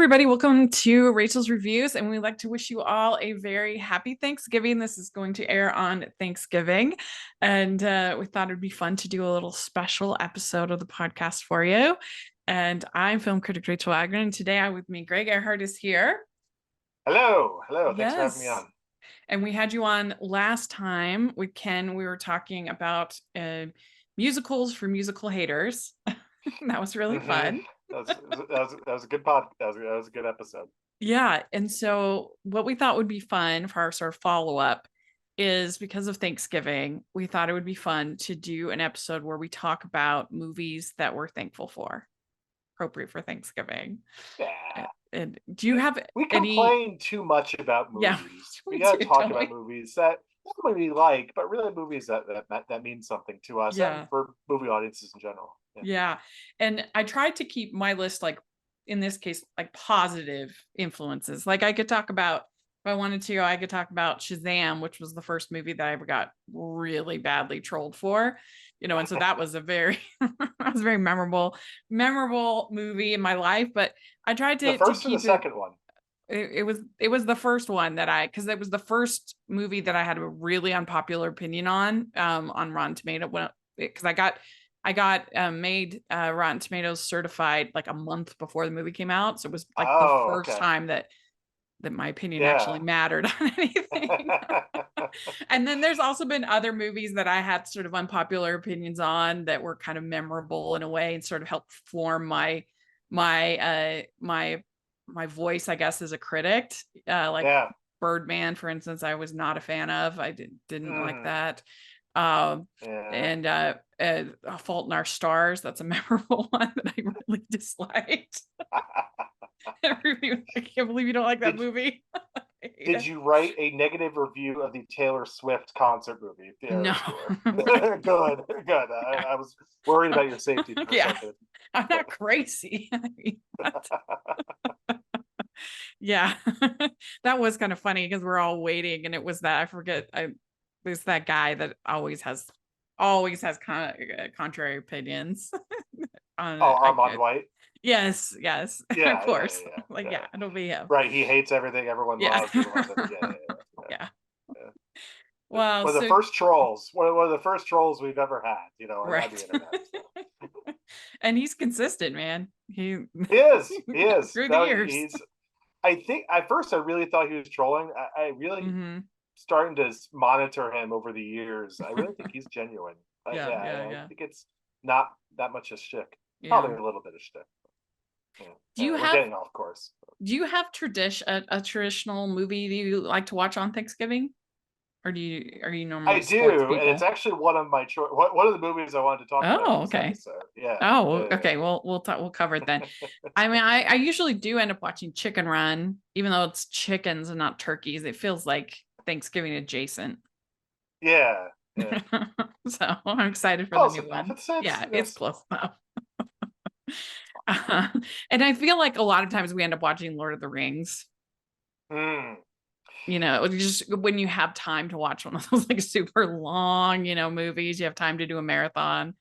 everybody. Welcome to Rachel's Reviews, and we'd like to wish you all a very happy Thanksgiving. This is going to air on Thanksgiving, and we thought it'd be fun to do a little special episode of the podcast for you. And I'm film critic Rachel Wagner, and today I'm with me, Greg Earhart is here. Hello. Thanks for having me Yes. on. And we had you on last time with Ken. We were talking about musicals for musical haters. That was really hmm fun. That was a good pod. That was a good episode. Yeah. And so, what we thought would be fun for our sort of follow up is because of Thanksgiving, we thought it would be fun to do an episode where we talk about movies that we're thankful for, appropriate for Thanksgiving. Yeah, And do you have we any? complain too much about Yeah, movies. we We gotta do, talk don't about we? movies that not only we like, but really movies that mean something to us and Yeah. for movie audiences in general. Yeah. Yeah. And I tried to keep my list, like in this case, like positive influences. Like I could talk about, if I wanted to, I could talk about Shazam, which was the first movie that I ever got really badly trolled for, and so that was a very, that was a very memorable movie in my life. But I tried The to first or the keep it. second one? It was the first one because it was the first movie that I had a really unpopular opinion on Rotten Tomato because I got made Rotten Tomatoes certified like a month before the movie came out, so it was like the Oh, first okay. time that my opinion actually Yeah. mattered on anything. And then there's also been other movies that I had sort of unpopular opinions on that were kind of memorable in a way and sort of helped form my voice, I guess, as a critic. Like Yeah. Birdman, for instance, I was not a fan of. I didn't like Mm, that. Um, yeah. and A Fault in Our Stars, that's a memorable one that I really disliked. Everybody, I can't believe you don't like that Did movie. I hate Did it. you write a negative review of the Taylor Swift concert movie, the No. Eras Tour? Good, good. I was worried about your safety for a Yeah, second. I'm not crazy. I mean, yeah, that was kind of funny because we're all waiting, and it was that I forget. There's that guy that always has kind of contrary opinions on Oh, it. I Armand could. White. Yes, of Yeah, course. yeah, Like, yeah. yeah, it'll be him. Right. He hates everything everyone Yeah. loves. Everyone loves everything. Yeah. Yeah. Yeah. Wow. One of the So first trolls. One of the first trolls we've ever had. On the right. internet. So. And he's consistent, man. He He is. He is. through the No, years. he's. I think at first I really thought he was trolling. I really Hmm. starting to monitor him over the years. I really think he's genuine. Yeah, Yeah, yeah, I yeah. think it's not that much a shtick. Yeah. Probably a little bit of shtick. Yeah. Do you Anyway, we're have getting off course. a traditional movie that you like to watch on Thanksgiving? Or are you I normally sports do, and it's people? actually one of my one of the movies I wanted to talk about in Oh, this okay. episode. Yeah, Oh, yeah, okay. Well, we'll cover it then. I mean, I usually do end up watching Chicken Run, even though it's chickens and not turkeys. It feels like Thanksgiving adjacent. yeah, yeah. So I'm excited for the Close new enough. one. It's Yeah, it's close enough. And I feel like a lot of times we end up watching Lord of the Rings. mm. Just when you have time to watch one of those like super long, movies, you have time to do a marathon,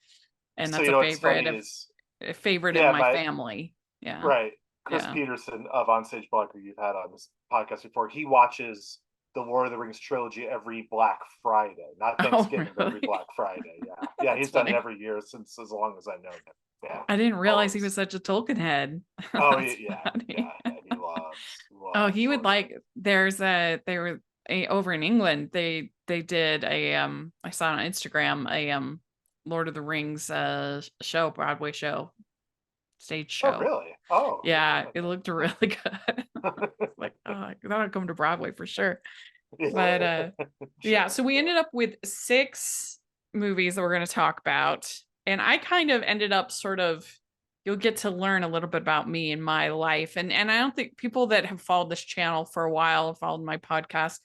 and So that's you a know what's favorite funny of is a favorite in yeah, my my family. Yeah, right. Chris yeah. Peterson of Onstage Blog, who you've had on this podcast before, he watches the Lord of the Rings trilogy every Black Friday, not Oh, Thanksgiving, but every really? Black Friday. Yeah, yeah, That's he's done it funny. every year since as long as I know him. Yeah, I didn't realize he always. was such a Tolkien head. Oh That's yeah, funny. and he Oh, loves he would Lord of the like. Rings. They were over in England. They did I saw on Instagram a Lord of the Rings show, Broadway show, stage Oh show. really? Oh, I didn't Yeah, know it looked really good. Like, oh, that'll come to Broadway for sure. But that. yeah, Sure, so we yeah. ended up with 6 movies that we're going to talk about. And I kind of ended up sort of, you'll get to learn a little bit about me and my life. And I don't think people that have followed this channel for a while, followed my podcast,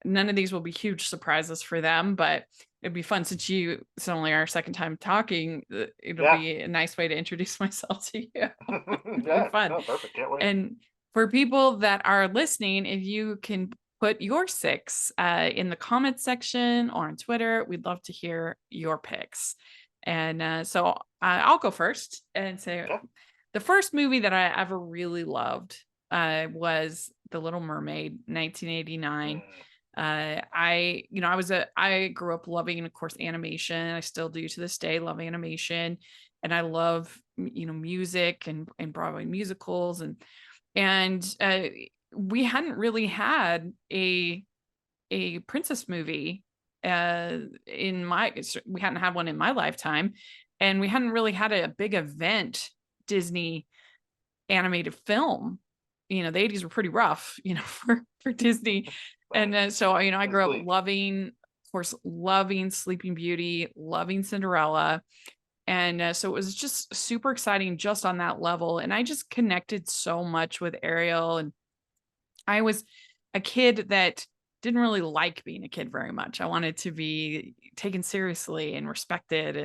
none of these will be huge surprises for them, but it'd be fun since it's only our second time talking. It'll Yeah. be a nice way to introduce myself to you. It'll be Yeah, fun. no, perfect. Can't wait. And for people that are listening, if you can put your 6 in the comments section or on Twitter, we'd love to hear your picks. And so I'll go first and say Yeah. the first movie that I ever really loved was The Little Mermaid, 1989. Mm, I grew up loving, of course, animation. I still do to this day love animation, and I love music and Broadway musicals, and we hadn't really had a princess movie in my we hadn't had one in my lifetime, and we hadn't really had a big event Disney animated film. The 80s were pretty rough, for Disney. And right. so, I It was grew up bleak. loving, of course, loving Sleeping Beauty, loving Cinderella. And so it was just super exciting just on that level. And I just connected so much with Ariel. And I was a kid that didn't really like being a kid very much. I wanted to be taken seriously and respected,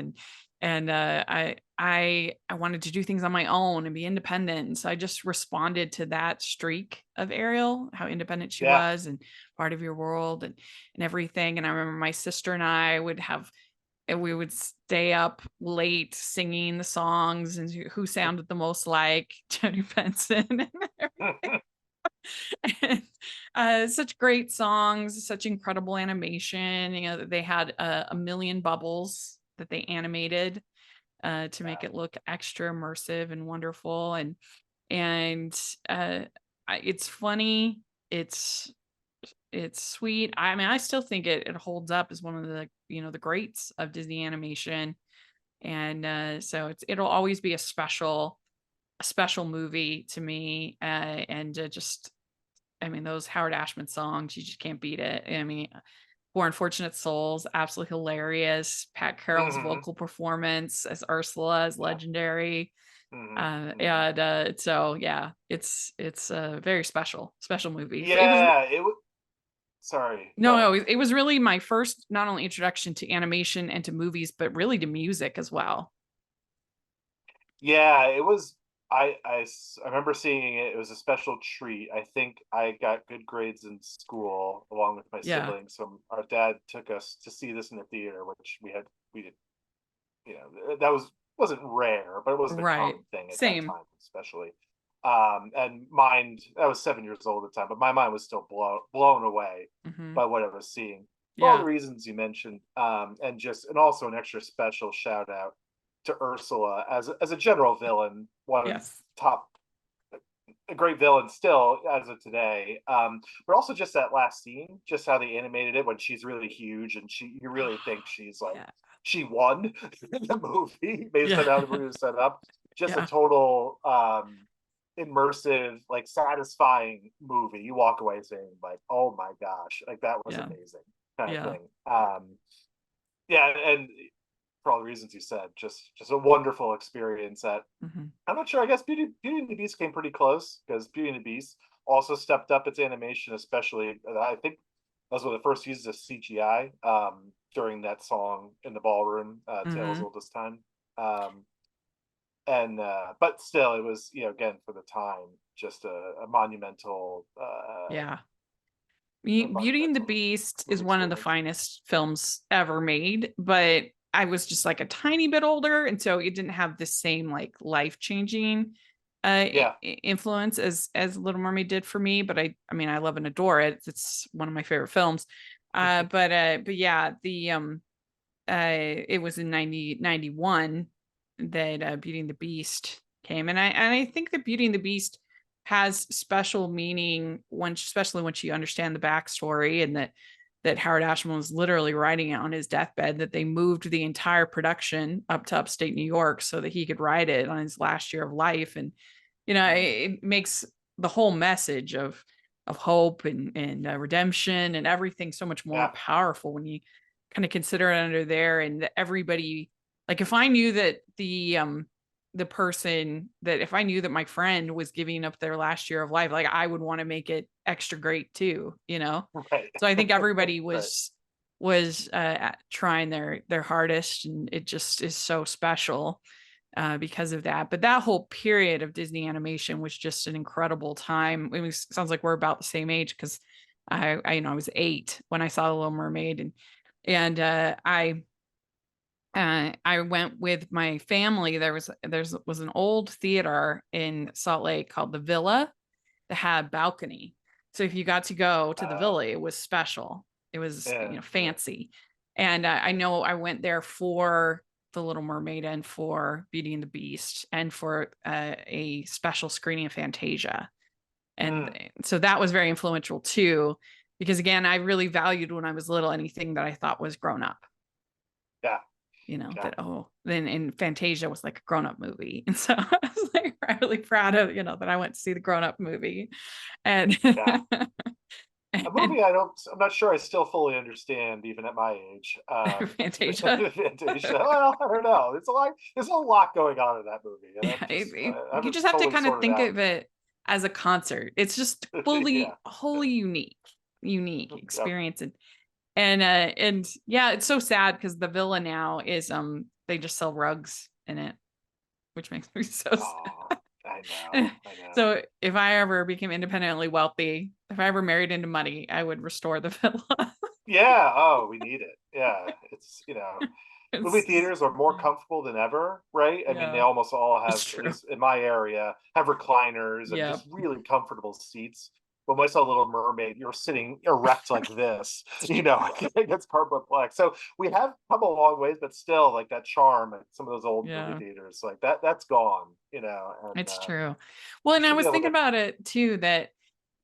and I wanted to do things on my own and be independent. And so I just responded to that streak of Ariel, how independent she Yeah. was and part of your world and everything. And I remember my sister and I would have and we would stay up late singing the songs and who sounded the most like Jody Benson. And, such great songs, such incredible animation. They had a million bubbles that they animated to make Yeah. it look extra immersive and wonderful. And uh, it's funny. It's it's sweet. I mean, I still think it holds up as one of the greats of Disney animation. And so it'll always be a special movie to me. And just I mean, those Howard Ashman songs, you just can't beat it. I mean, Poor Unfortunate Souls, absolutely hilarious. Pat Carroll's Hmm. vocal performance as Ursula is Yeah. legendary. Hmm. Hmm. And so yeah, it's a very special movie. It was Yeah. It was. Sorry. Go no, ahead. no, it was really my first not only introduction to animation and to movies, but really to music as well. Yeah, it was. I remember seeing it. It was a special treat. I think I got good grades in school along with my Yeah, siblings. So our dad took us to see this in the theater, which we did. That wasn't rare, but it wasn't a right. common thing at that Same. time, especially. And mind, I was 7 years old at the time, but my mind was still blown away Hmm. by what I was seeing for all the Yeah. reasons you mentioned. And also an extra special shout out to Ursula as a general villain, one of Yes. top a great villain still as of today. But also just that last scene, just how they animated it when she's really huge and you really think she's like Yeah. she won in the movie based Yeah. on how the movie was set up. Just a Yeah. total immersive, like satisfying movie. You walk away saying like, "Oh my gosh, like that was Yeah. amazing," kind of Yeah. thing. Yeah, and for all the reasons you said, just a wonderful experience that Hmm. I'm not sure. I guess Beauty and the Beast came pretty close because Beauty and the Beast also stepped up its animation, especially I think that was one of the first uses of CGI during that song in the ballroom, Tales Hmm. Old as Time. Um, and But still, it was again for the time just a monumental Yeah. a Beauty and the monumental Beast is movie one of the experience. finest films ever made, but I was just like a tiny bit older, and so it didn't have the same like life-changing Yeah. influence as Little Mermaid did for me. But I mean, I love and adore it. It's one of my favorite films. But yeah, the it was in 1991 that Beauty and the Beast came, and I think that Beauty and the Beast has special meaning especially once you understand the backstory, and that Howard Ashman was literally writing it on his deathbed, that they moved the entire production up to upstate New York so that he could write it on his last year of life. And Mm. it makes the whole message of hope and redemption and everything so much more Yeah. powerful when you kind of consider it under there, and that everybody, like, if I knew that the person that if I knew that my friend was giving up their last year of life, like, I would want to make it extra great too. Right. So I think everybody Right. was trying their hardest, and it just is so special because of that. But that whole period of Disney animation was just an incredible time. Sounds like we're about the same age because I was 8 when I saw The Little Mermaid, and I went with my family. There was an old theater in Salt Lake called the Villa, that had balcony. So if you got to go to the Oh, villa, it was special. It was, yeah, yeah. fancy. And I know I went there for The Little Mermaid and for Beauty and the Beast and for a special screening of Fantasia. And Mm, so that was very influential too, because again, I really valued when I was little anything that I thought was grown up. yeah, yeah, That, oh, then in Fantasia was like a grown-up movie. And so I was like really proud of, that I went to see the grown-up movie. And yeah. A and movie I'm not sure I still fully understand even at my age. Fantasia. Fantasia. Well, I don't know. There's a lot going on in that movie, and Yeah, I you haven't just have to fully kind of sorted think out. of it as a concert. It's just fully, Yeah, wholly unique yeah. experience. And yeah, it's so sad because the villa now is they just sell rugs in it, which makes me so Oh, sad. I know, I know. So if I ever became independently wealthy, if I ever married into money, I would restore the villa. Yeah. Oh, we need it. Yeah, it's movie It's theaters are more comfortable than ever, right? I mean, they yeah, almost all it's have, at true. least in my area, have recliners and Yeah, just really comfortable seats. But when I saw Little Mermaid, you're sitting erect like this, it's true. against cardboard black. So we have come a long ways, but still, like that charm at some of those old movie Yeah, theaters, like that's gone, and it's true. Well, you and I should be was able thinking to. about it too that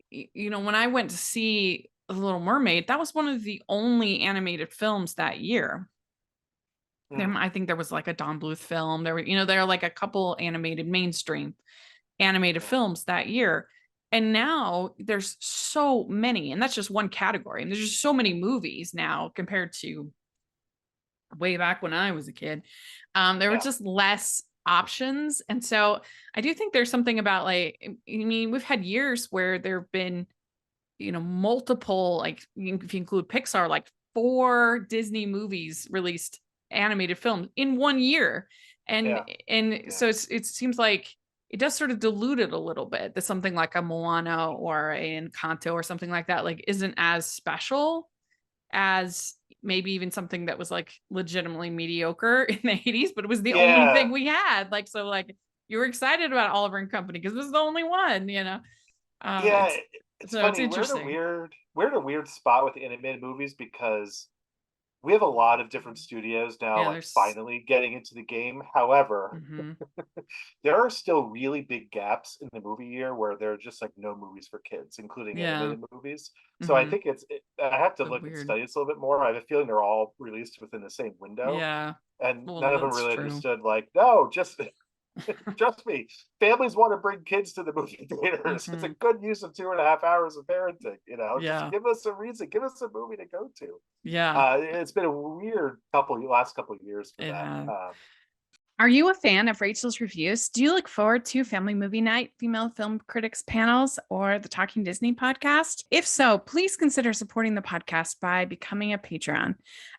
when I went to see The Little Mermaid, that was one of the only animated films that year. Mm, I think there was like a Don Bluth film. There are like a couple animated mainstream animated yeah, films that year. And now there's so many, and that's just one category. And there's just so many movies now compared to way back when I was a kid. There were yeah, just less options. And so I do think there's something about like, I mean, we've had years where there have been, multiple, like, if you include Pixar, like 4 Disney movies released animated films in one year. And yeah, so yeah, it seems like it does sort of dilute it a little bit that something like a Moana or an Encanto or something like that like isn't as special as maybe even something that was like legitimately mediocre in the 80s, but it was the only thing yeah. we had. Like, so like you were excited about Oliver and Company because it was the only one. Yeah, It's it's so it's funny. interesting. We're in a weird spot with animated movies because we have a lot of different studios now, Yeah, like there's finally getting into the game. However, mhm. there are still really big gaps in the movie year where there are just like no movies for kids, including Yeah. animated movies. So I Mhm. think I have to So look and weird. study this a little bit more. I have a feeling they're all released within the same window, Yeah. and Well, none of them that's really true. understood. Like, no, just trust me, families want to bring kids to the movie theaters. It's a Mhm. good use of 2.5 hours of parenting. Just Yeah. give us a reason, give us a movie to go to. Yeah. It's been a weird last couple of years for It that. has. Are you a fan of Rachel's Reviews? Do you look forward to Family Movie Night, Female Film Critics panels, or the Talking Disney podcast? If so, please consider supporting the podcast by becoming a Patreon.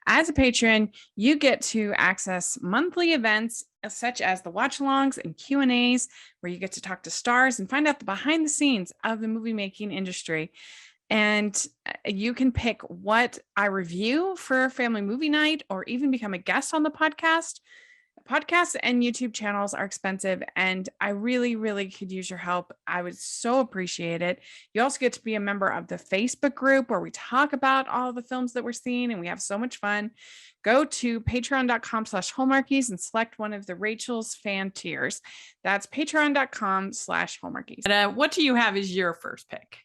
As a patron, you get to access monthly events such as the watch-alongs and Q&As, where you get to talk to stars and find out the behind the scenes of the movie making industry. And you can pick what I review for Family Movie Night or even become a guest on the podcast. Podcasts and YouTube channels are expensive, and I really, really could use your help. I would so appreciate it. You also get to be a member of the Facebook group where we talk about all the films that we're seeing, and we have so much fun. Go to patreon.com/hallmarkies and select one of the Rachel's fan tiers. That's patreon.com/hallmarkies. But what do you have as your first pick?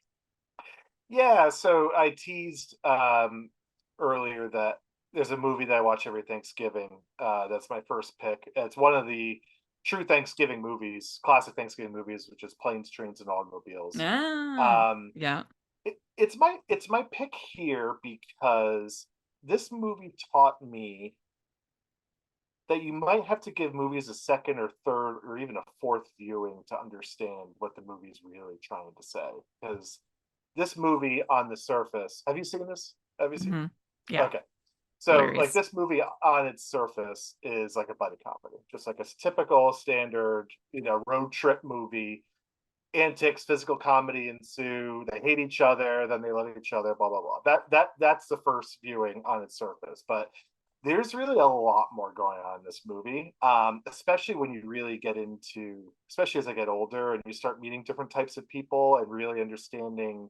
Yeah, so I teased earlier that there's a movie that I watch every Thanksgiving. That's my first pick. It's one of the true Thanksgiving movies, classic Thanksgiving movies, which is Planes, Trains, and Automobiles. Ah, Um, yeah. it's my pick here because this movie taught me that you might have to give movies a second or third or even a fourth viewing to understand what the movie's really trying to say. Because this movie on the surface, have you seen this? Have you seen? Hmm. Yeah. Okay. So like Hilarious. this movie on its surface is like a buddy comedy, just like a typical standard, road trip movie. Antics, physical comedy ensue. They hate each other, then they love each other. Blah blah blah. That's the first viewing on its surface. But there's really a lot more going on in this movie, especially when you really get into, especially as I get older and you start meeting different types of people and really understanding.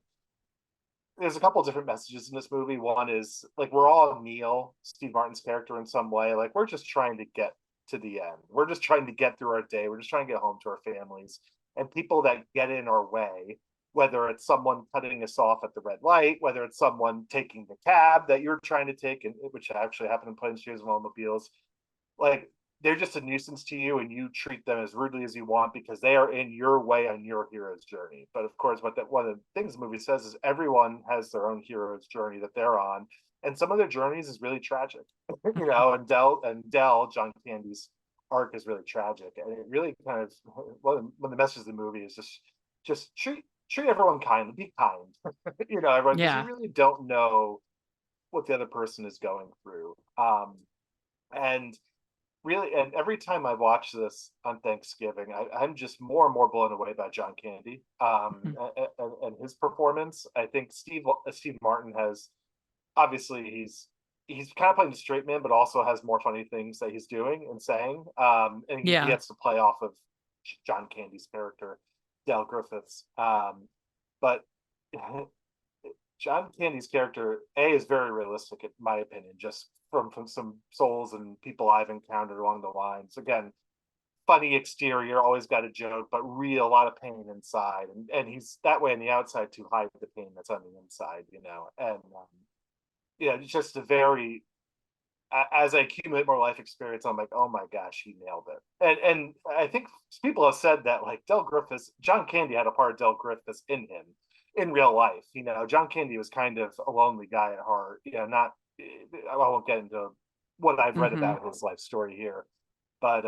There's a couple of different messages in this movie. One is like we're all Neil, Steve Martin's character, in some way. Like we're just trying to get to the end. We're just trying to get through our day. We're just trying to get home to our families. And people that get in our way, whether it's someone cutting us off at the red light, whether it's someone taking the cab that you're trying to take, and which actually happened in Planes, Trains, and Automobiles, like they're just a nuisance to you and you treat them as rudely as you want because they are in your way on your hero's journey. But of course, what that one of the things the movie says is everyone has their own hero's journey that they're on, and some of their journeys is really tragic. And Dell, John Candy's arc is really tragic, and it really kind of one of the messages of the movie is just treat everyone kindly, be kind. Everyone, because you Yeah. really don't know what the other person is going through. And really, and every time I watch this on Thanksgiving, I'm just more and more blown away by John Candy, Mhm. and his performance. I think Steve Martin has, obviously he's kind of playing the straight man, but also has more funny things that he's doing and saying, and he Yeah. has to play off of John Candy's character, Dale Griffiths, but John Candy's character is very realistic in my opinion, just from some souls and people I've encountered along the lines. Again, funny exterior, always got a joke, but real a lot of pain inside, and he's that way on the outside to hide the pain that's on the inside, and it's just a very, as I accumulate more life experience, I'm like, oh my gosh, he nailed it. And I think people have said that like Del Griffiths, John Candy had a part of Del Griffiths in him in real life. John Candy was kind of a lonely guy at heart. Not I won't get into what I've read Hmm. about his life story here, but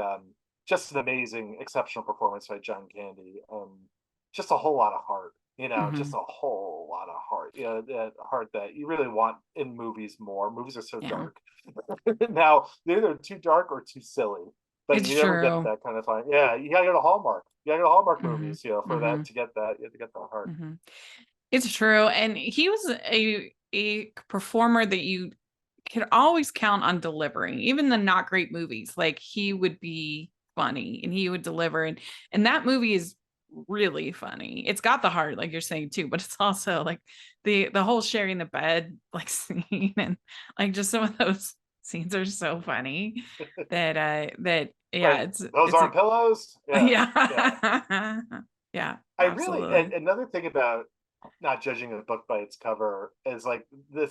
just an amazing, exceptional performance by John Candy. Just a whole lot of heart. Just Hmm. a whole lot of heart. That heart that you really want in movies more. Movies are so Yeah. dark. Now they're either too dark or too silly, but It's you never get true. that kind of fun. Yeah, you gotta go to Hallmark. You gotta go to Hallmark Hmm. movies, for Hmm. that to get that. You have to get the heart. Hmm. It's true. And he was a performer that you could always count on delivering, even the not great movies. Like he would be funny and he would deliver. And that movie is really funny. It's got the heart, like you're saying too, but it's also like the whole sharing the bed like scene and like just some of those scenes are so funny that yeah, Like those it's a aren't pillows. Yeah, yeah. yeah. Yeah, I really, and absolutely. another thing about not judging a book by its cover is like the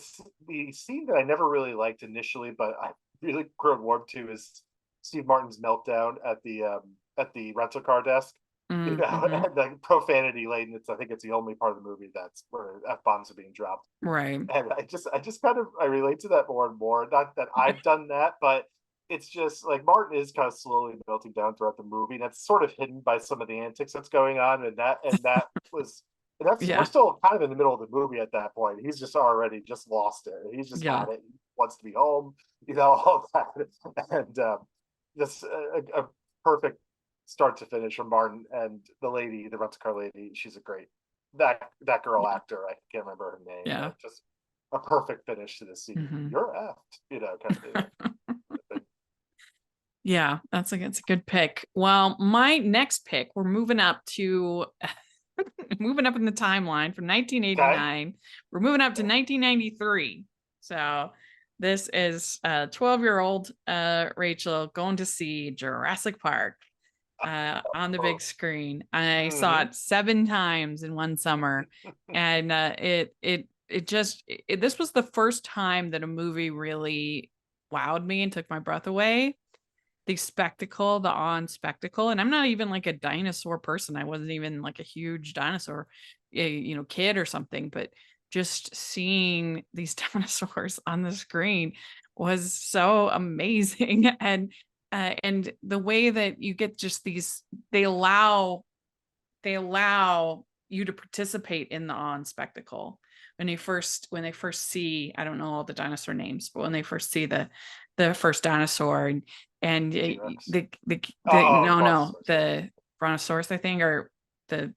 scene that I never really liked initially, but I really grew warm to is Steve Martin's meltdown at the rental car desk. Mm-hmm. And the profanity laden. I think it's the only part of the movie that's where f bombs are being dropped. Right. And I just kind of I relate to that more and more. Not that I've done that, but it's just like Martin is kind of slowly melting down throughout the movie, and that's sort of hidden by some of the antics that's going on. And was and that's we're Yeah. still kind of in the middle of the movie at that point. He's just already just lost it. He's just Yeah. had it. He wants to be home, all that, and just a perfect start to finish from Martin and the lady, the rental car lady. She's a great that girl Yeah. actor. I can't remember her name, Yeah. but just a perfect finish to the scene. Hmm. You're effed, kind of thing. Yeah, it's a good pick. Well, my next pick, we're moving up to moving up in the timeline from Okay. 1989. We're moving up to 1993. So this is 12-year-old Rachel going to see Jurassic Park on the big screen. I saw Mm-hmm. it 7 times in one summer, and this was the first time that a movie really wowed me and took my breath away. The spectacle, the awe and spectacle. And I'm not even like a dinosaur person. I wasn't even like a huge dinosaur, kid or something, but just seeing these dinosaurs on the screen was so amazing. And the way that you get just these, they allow they allow you to participate in the awe and spectacle when they first see, I don't know all the dinosaur names, but when they first see the first dinosaur and T-Rex. the Oh, no no Brontosaurus. Yeah. the brontosaurus, I think, or the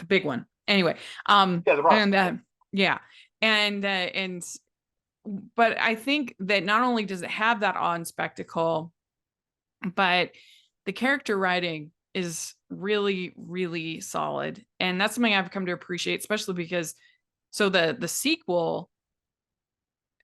big one anyway. Yeah, the And Brontosaurus. Yeah. yeah, and but I think that not only does it have that awe and spectacle, but the character writing is really, really solid. And that's something I've come to appreciate, especially because the sequel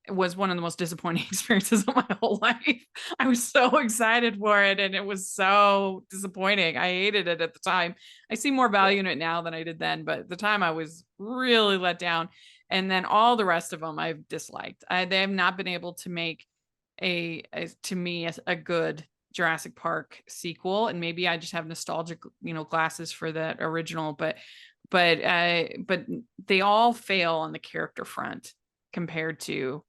was one of the most disappointing experiences of my whole life. I was so excited for it and it was so disappointing. I hated it at the time. I see more value in it now than I did then, but at the time I was really let down. And then all the rest of them I've disliked. They have not been able to make to me a good Jurassic Park sequel, and maybe I just have nostalgic, glasses for that original, but they all fail on the character front compared to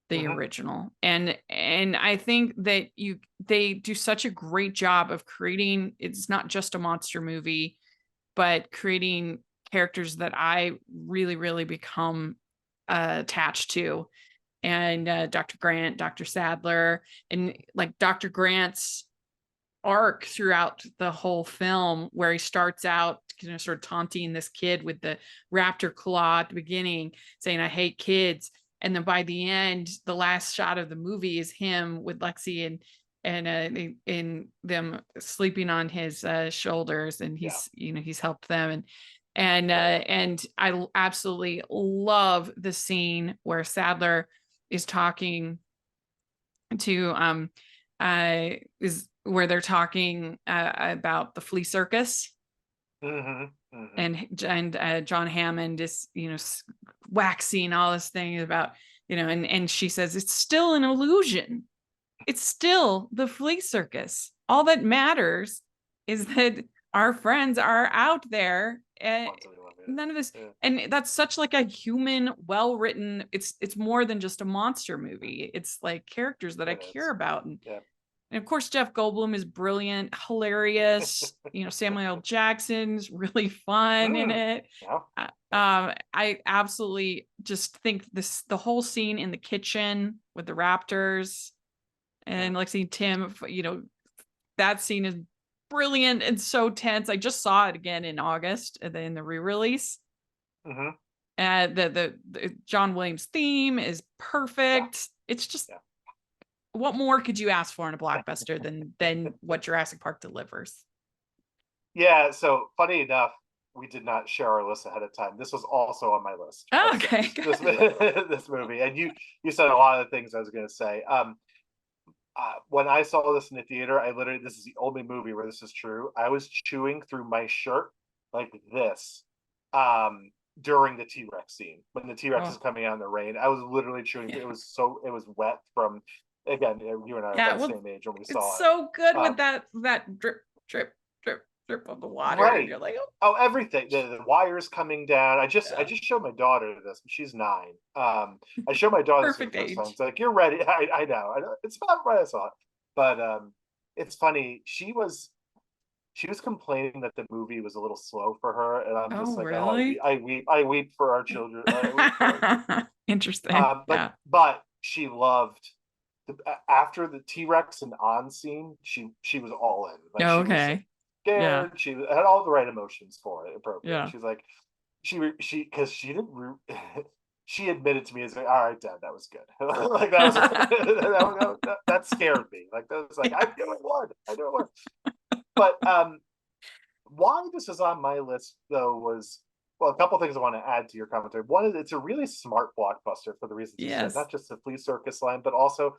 the original. And I think that they do such a great job of creating, it's not just a monster movie, but creating characters that I really, really become attached to. And Dr. Grant, Dr. Sadler, and like Dr. Grant's arc throughout the whole film, where he starts out, sort of taunting this kid with the raptor claw at the beginning, saying, "I hate kids." And then by the end, the last shot of the movie is him with Lexi and in them sleeping on his shoulders, and he's helped them, and I absolutely love the scene where Sadler is talking to is where they're talking about the flea circus. And John Hammond is waxing all this thing about and she says it's still an illusion, it's still the flea circus, all that matters is that our friends are out there, and none of this. And that's such like a human, well-written, it's more than just a monster movie, it's like characters that I care about. And of course, Jeff Goldblum is brilliant, hilarious. Samuel L. Jackson's really fun in it. I absolutely just think the whole scene in the kitchen with the raptors and Lexi Tim, that scene is brilliant and so tense. I just saw it again in August in the re-release. The John Williams theme is perfect. It's just, what more could you ask for in a blockbuster than what Jurassic Park delivers? Yeah, so funny enough, we did not share our list ahead of time. This was also on my list. Oh, okay. This movie. And you said a lot of the things I was going to say. When I saw this in the theater, this is the only movie where this is true. I was chewing through my shirt like this during the T-Rex scene. When the T-Rex is coming out in the rain, I was literally chewing. It was wet from, again, you and I are the same age when we saw it. It's so good with that drip, drip, drip, drip of the water. Right. And you're like, oh, everything. The wires coming down. I just showed my daughter this. She's 9. I showed my daughter this for the first time. It's like, you're ready. I know. It's about right. I saw it. But it's funny. She was complaining that the movie was a little slow for her, and I'm just like, really? I weep for our children. Interesting. But she loved after the T-Rex and on scene. She was all in. Like, okay. She was scared. She had all the right emotions for it. Appropriate. She's like, because she didn't. She admitted to me as like, all right, Dad, that was good. Like that was that scared me. Like that was like, I knew it would. But why this is on my list though was, well, a couple things I want to add to your commentary. One is it's a really smart blockbuster for the reasons you said, not just the flea circus line, but also,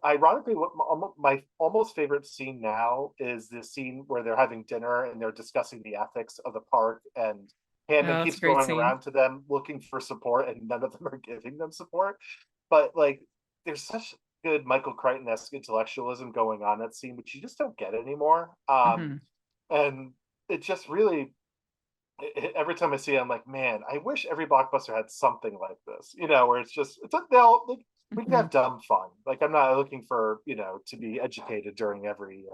ironically, what my almost favorite scene now is the scene where they're having dinner and they're discussing the ethics of the park, and Hammond keeps going around to them looking for support, and none of them are giving them support. But like, there's such good Michael Crichton-esque intellectualism going on in that scene, which you just don't get anymore. And it just really, every time I see it, I'm like, man, I wish every blockbuster had something like this, where we can have dumb fun. Like, I'm not looking for, to be educated during every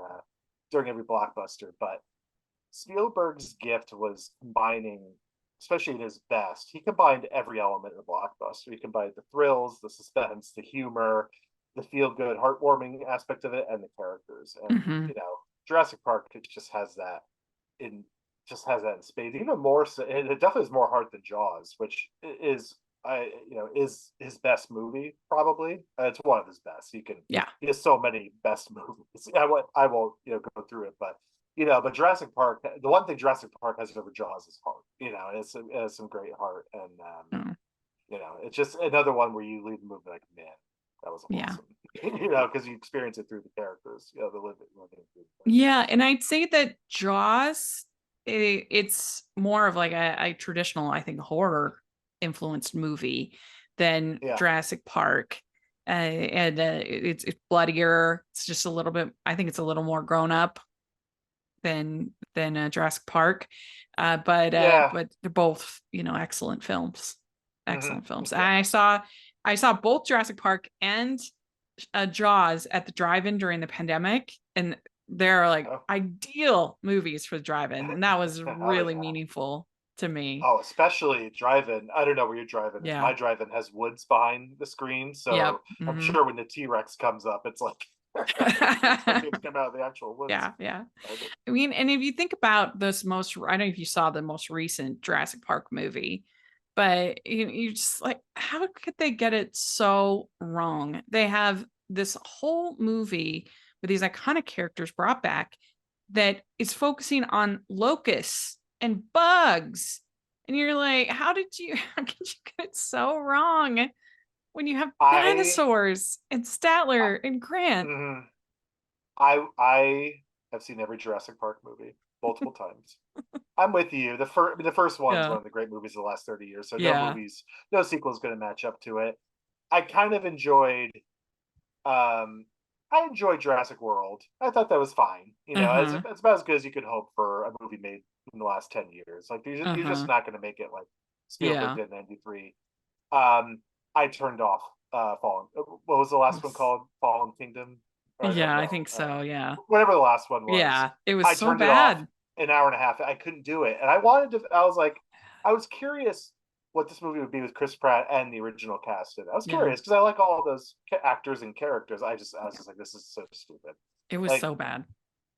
blockbuster, but Spielberg's gift was combining, especially at his best, he combined every element of the blockbuster. He combined the thrills, the suspense, the humor, the feel-good, heartwarming aspect of it, and the characters. And Jurassic Park just has that in spades. Even more so, it definitely has more heart than Jaws, which is is his best movie probably. It's one of his best. Yeah. He has so many best movies. I won't go through it, but but Jurassic Park. The one thing Jurassic Park has over Jaws is heart. And it has some great heart, and Mm. it's just another one where you leave the movie like, man, that was Yeah. awesome. Because you experience it through the characters. The living through Yeah, and I'd say that Jaws, it's more of like a traditional, I think, horror influenced movie than Yeah. Jurassic Park. And it's bloodier. It's just a little bit. I think it's a little more grown up than Jurassic Park. But they're both excellent films. Excellent films. Yeah. I saw both Jurassic Park and Jaws at the drive-in during the pandemic, and they're like ideal movies for the drive-in, and that was really meaningful to me. Oh, especially drive-in. I don't know where your drive-in is. My drive-in has woods behind the screen, so I'm sure when the T-Rex comes up, it's like it's come out of the actual woods. Yeah. I mean, and if you think about I don't know if you saw the most recent Jurassic Park movie, but you just like, how could they get it so wrong? They have this whole movie with these iconic characters brought back that is focusing on locusts and bugs. And you're like, how could you get it so wrong when you have dinosaurs and Statler and Grant? I have seen every Jurassic Park movie multiple times. I'm with you. The first one's one of the great movies of the last 30 years. So no sequel is going to match up to it. I kind of enjoyed I enjoyed Jurassic World. I thought that was fine. It's about as good as you could hope for a movie made in the last 10 years. Like you're just not going to make it like Spielberg did in '93. I turned off Fallen. What was the last one called? Fallen Kingdom. I think so. Yeah. Whatever the last one was. Yeah, it was so turned bad. It off an hour and a half. I couldn't do it, and I wanted to. I was curious what this movie would be with Chris Pratt and the original cast. And I was curious because I like all those actors and characters. I was just like, this is so stupid. It was so bad.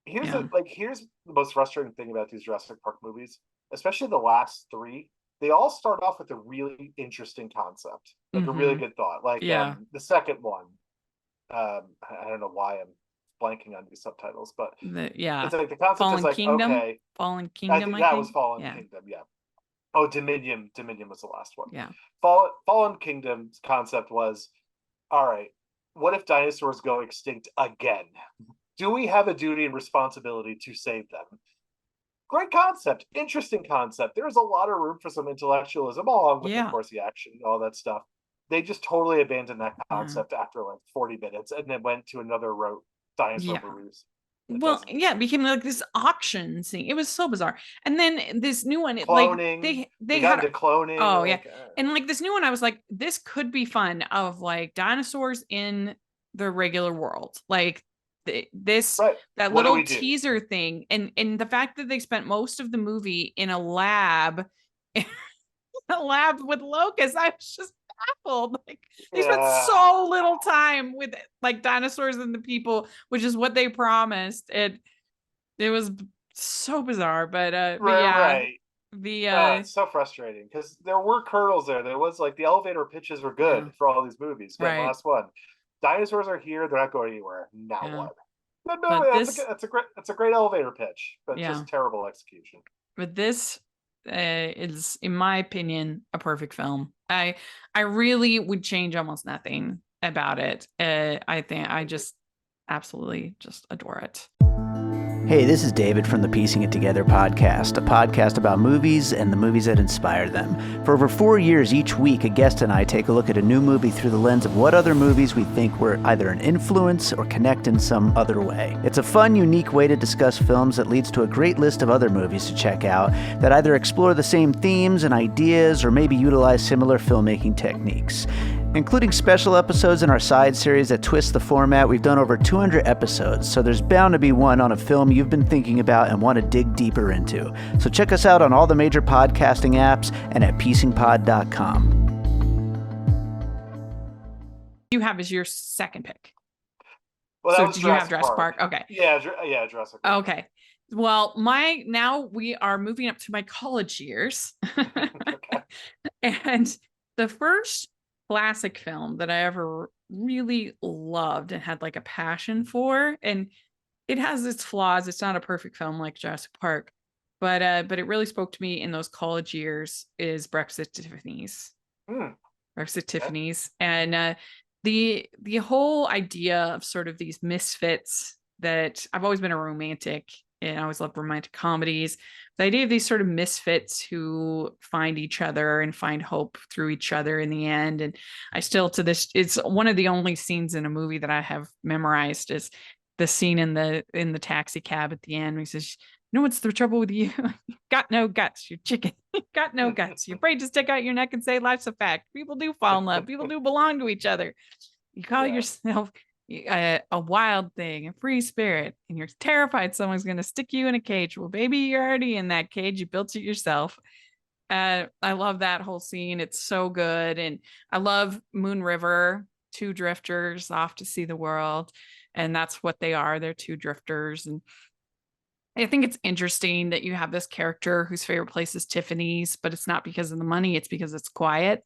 Here's the most frustrating thing about these Jurassic Park movies, especially the last three. They all start off with a really interesting concept, like a really good thought. Like the second one, I don't know why I'm blanking on these subtitles, but it's like the concept Fallen is like Kingdom? okay, Fallen Kingdom. I think that was Fallen Kingdom. Yeah. Oh, Dominion. Dominion was the last one. Yeah. Fallen Kingdom's concept was, all right, what if dinosaurs go extinct again? Do we have a duty and responsibility to save them? Great concept. Interesting concept. There's a lot of room for some intellectualism, along with, of course, the action and all that stuff. They just totally abandoned that concept after like 40 minutes and then went to another route, dinosaur movies. It became like this auction thing. It was so bizarre. And then this new one, cloning, like they got into cloning. Oh yeah, and like this new one, I was like, this could be fun. Of like dinosaurs in the regular world, like that little teaser thing, and the fact that they spent most of the movie in a lab, with locusts. I was just baffled. Like they spent so little time with like dinosaurs and the people, which is what they promised. It was so bizarre, but it's so frustrating because there were kernels there. There was like the elevator pitches were good for all these movies. Again, last one, dinosaurs are here. They're not going anywhere. Now what? That's a great elevator pitch, but just terrible execution. But this is, in my opinion, a perfect film. I really would change almost nothing about it. I think I just absolutely just adore it. Hey, this is David from the Piecing It Together podcast, a podcast about movies and the movies that inspire them. For over 4 years, each week, a guest and I take a look at a new movie through the lens of what other movies we think were either an influence or connect in some other way. It's a fun, unique way to discuss films that leads to a great list of other movies to check out that either explore the same themes and ideas or maybe utilize similar filmmaking techniques. Including special episodes in our side series that twist the format, we've done over 200 episodes, so there's bound to be one on a film you've been thinking about and want to dig deeper into. So check us out on all the major podcasting apps and at piecingpod.com. You have as your second pick. Well, so did you have Jurassic Park? Okay. Yeah, Jurassic Park. Okay. Well, now we are moving up to my college years. And the first classic film that I ever really loved and had like a passion for, and it has its flaws. It's not a perfect film like Jurassic Park, but it really spoke to me in those college years. Is Breakfast at Tiffany's. Hmm. Breakfast at Okay. Tiffany's, and the whole idea of sort of these misfits that I've always been a romantic and I always loved romantic comedies. The idea of these sort of misfits who find each other and find hope through each other in the end. And I still to this, it's one of the only scenes in a movie that I have memorized is the scene in the taxi cab at the end. Where he says, "You know what's the trouble with you? Got no guts, you chicken. Got no guts. You're afraid to stick out your neck and say life's a fact. People do fall in love. People do belong to each other. You call Yeah. yourself a wild thing, a free spirit, and you're terrified someone's going to stick you in a cage. Well, baby, you're already in that cage. You built it yourself." I love that whole scene. It's so good. And I love Moon River, two drifters off to see the world. And that's what they are. They're two drifters. And I think it's interesting that you have this character whose favorite place is Tiffany's, but it's not because of the money, it's because it's quiet.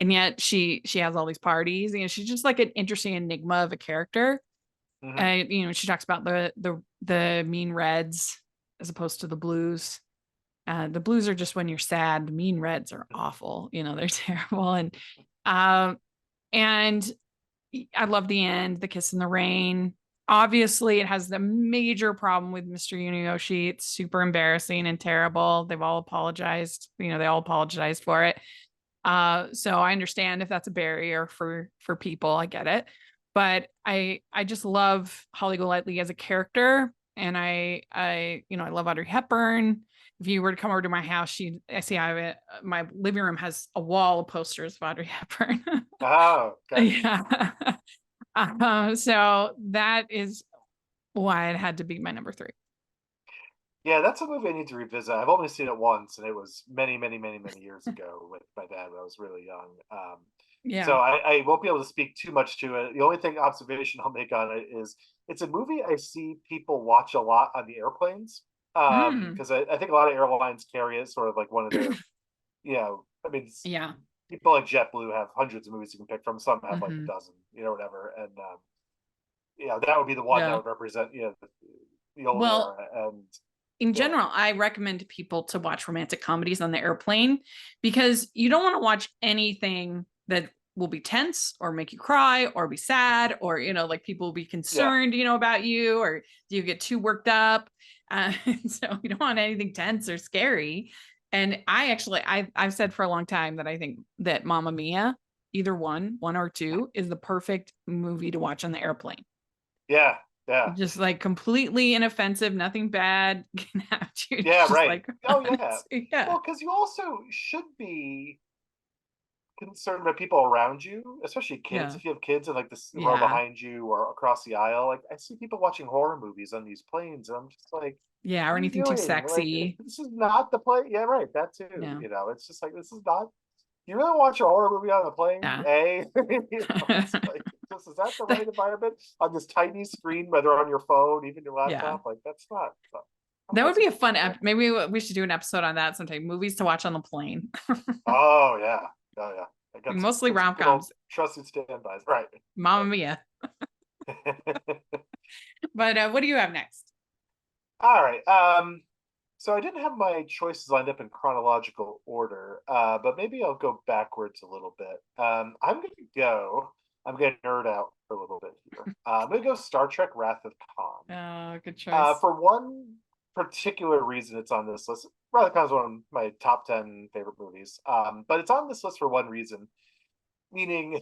And yet she has all these parties. You know, she's just like an interesting enigma of a character. Mhm. You know, she talks about the mean reds as opposed to the blues. The blues are just when you're sad. The mean reds are awful. You know, they're terrible. Um, and I love the end, the kiss in the rain. Obviously, it has the major problem with Mr. Yunioshi. It's super embarrassing and terrible. They've all apologized. You know, they all apologized for it. So I understand if that's a barrier for people. I get it. But I just love Holly Golightly as a character. And I love Audrey Hepburn. If you were to come over to my house, my living room has a wall of posters of Audrey Hepburn. Oh, okay. Yeah. So that is why it had to be my number 3. Yeah, that's a movie I need to revisit. I've only seen it once, and it was many, many, many, many years ago with my dad when I was really young. So Yeah. I won't be able to speak too much to it. The only observation I'll make on it is it's a movie I see people watch a lot on the airplanes. Mm. Because I think a lot of airlines carry it sort of like one of their, I mean, Yeah. people like JetBlue have hundreds of movies you can pick from. Some have like a Mhm. dozen, whatever. And that would be the one that Yeah. would represent, the old Well, era. And in yeah, general, I recommend people to watch romantic comedies on the airplane because you don't want to watch anything that will be tense or make you cry or be sad or, like people will be yeah, concerned, about you, or do you get too worked up? So you don't want anything tense or scary. And I've said for a long time that I think that Mamma Mia, either one or two, is the perfect movie to watch on the airplane. yeah, yeah. Just like completely inoffensive, nothing bad can happen to you. It's Yeah, just right. like, Oh, yeah. yeah, Well, because you also should be concerned about people around you, especially kids. yeah, If you have kids in like this row yeah, behind you or across the aisle, like I see people watching horror movies on these planes, and I'm just like, yeah, or what are you anything too doing? Like, sexy. this is not the plane. Yeah, right. That too. Yeah, It's just like this is not. You really watch a horror movie on the plane? yeah. It's like, is that the right environment on this tiny screen, whether on your phone, even your Yeah, laptop? Like, that's not. that would That's be a a fun yeah. maybe we should do an episode on that sometime. Movies to watch on the plane. Oh yeah, oh yeah. I Mostly got some good old rom-coms. trusted standbys, right? Mamma Right. Mia. But what do you have next? All right. So I didn't have my choices lined up in chronological order, but maybe I'll go backwards a little bit. I'm gonna nerd out for a little bit here. I'm gonna go Star Trek Wrath of Khan. Oh, good choice. For one particular reason it's on this list. Wrath of Khan is one of my top 10 favorite movies. But it's on this list for one reason, meaning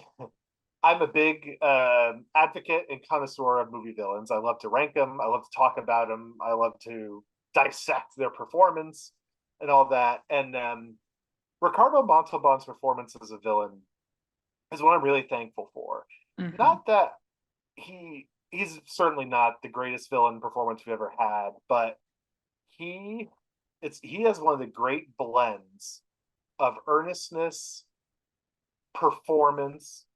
I'm a big advocate and connoisseur of movie villains. I love to rank them. I love to talk about them. I love to dissect their performance and all that. And Ricardo Montalban's performance as a villain is what I'm really thankful for. Mhm. Not that he's certainly not the greatest villain performance we've ever had, but he has one of the great blends of earnestness, performance,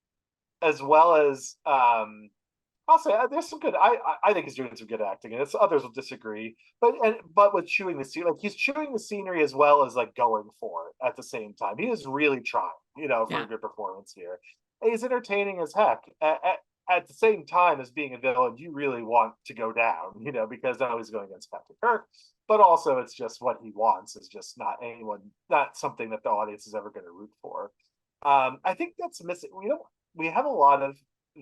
as well as I'll say there's some good. I think he's doing some good acting, and it's others will disagree. But with chewing the scene, like he's chewing the scenery as well as like going for it at the same time. He is really trying. for a good performance here. He's entertaining as heck. At the same time as being a villain, you really want to go down, because not only he's going against Captain Kirk, but also it's just what he wants is just not something that the audience is ever going to root for. I think that's missing. We have a lot of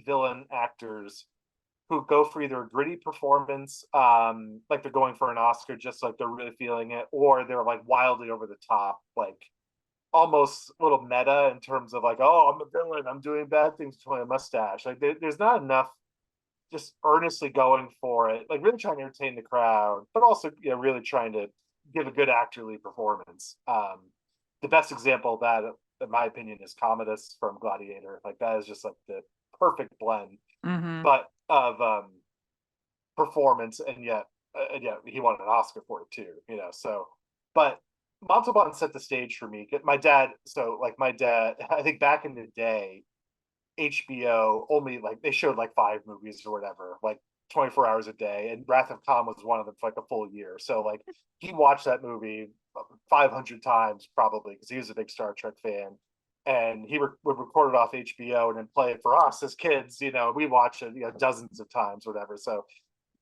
villain actors who go for either a gritty performance, like they're going for an Oscar, just like they're really feeling it, or they're like wildly over the top, like almost a little meta in terms of like, oh, I'm a villain, I'm doing bad things to my mustache. Like there's not enough just earnestly going for it, like really trying to entertain the crowd, but also really trying to give a good actorly performance. The best example of that, in my opinion, is Commodus from Gladiator. Like that is just like the perfect blend, but of performance, and yet he won an Oscar for it too. So, but Montalban set the stage for me. My dad, I think back in the day, HBO only like they showed like 5 movies or whatever, like 24 hours a day, and Wrath of Khan was one of them for like a full year. So like he watched that movie 500 times probably because he was a big Star Trek fan, and he would record it off HBO and then play it for us as kids. We watched it dozens of times or whatever. So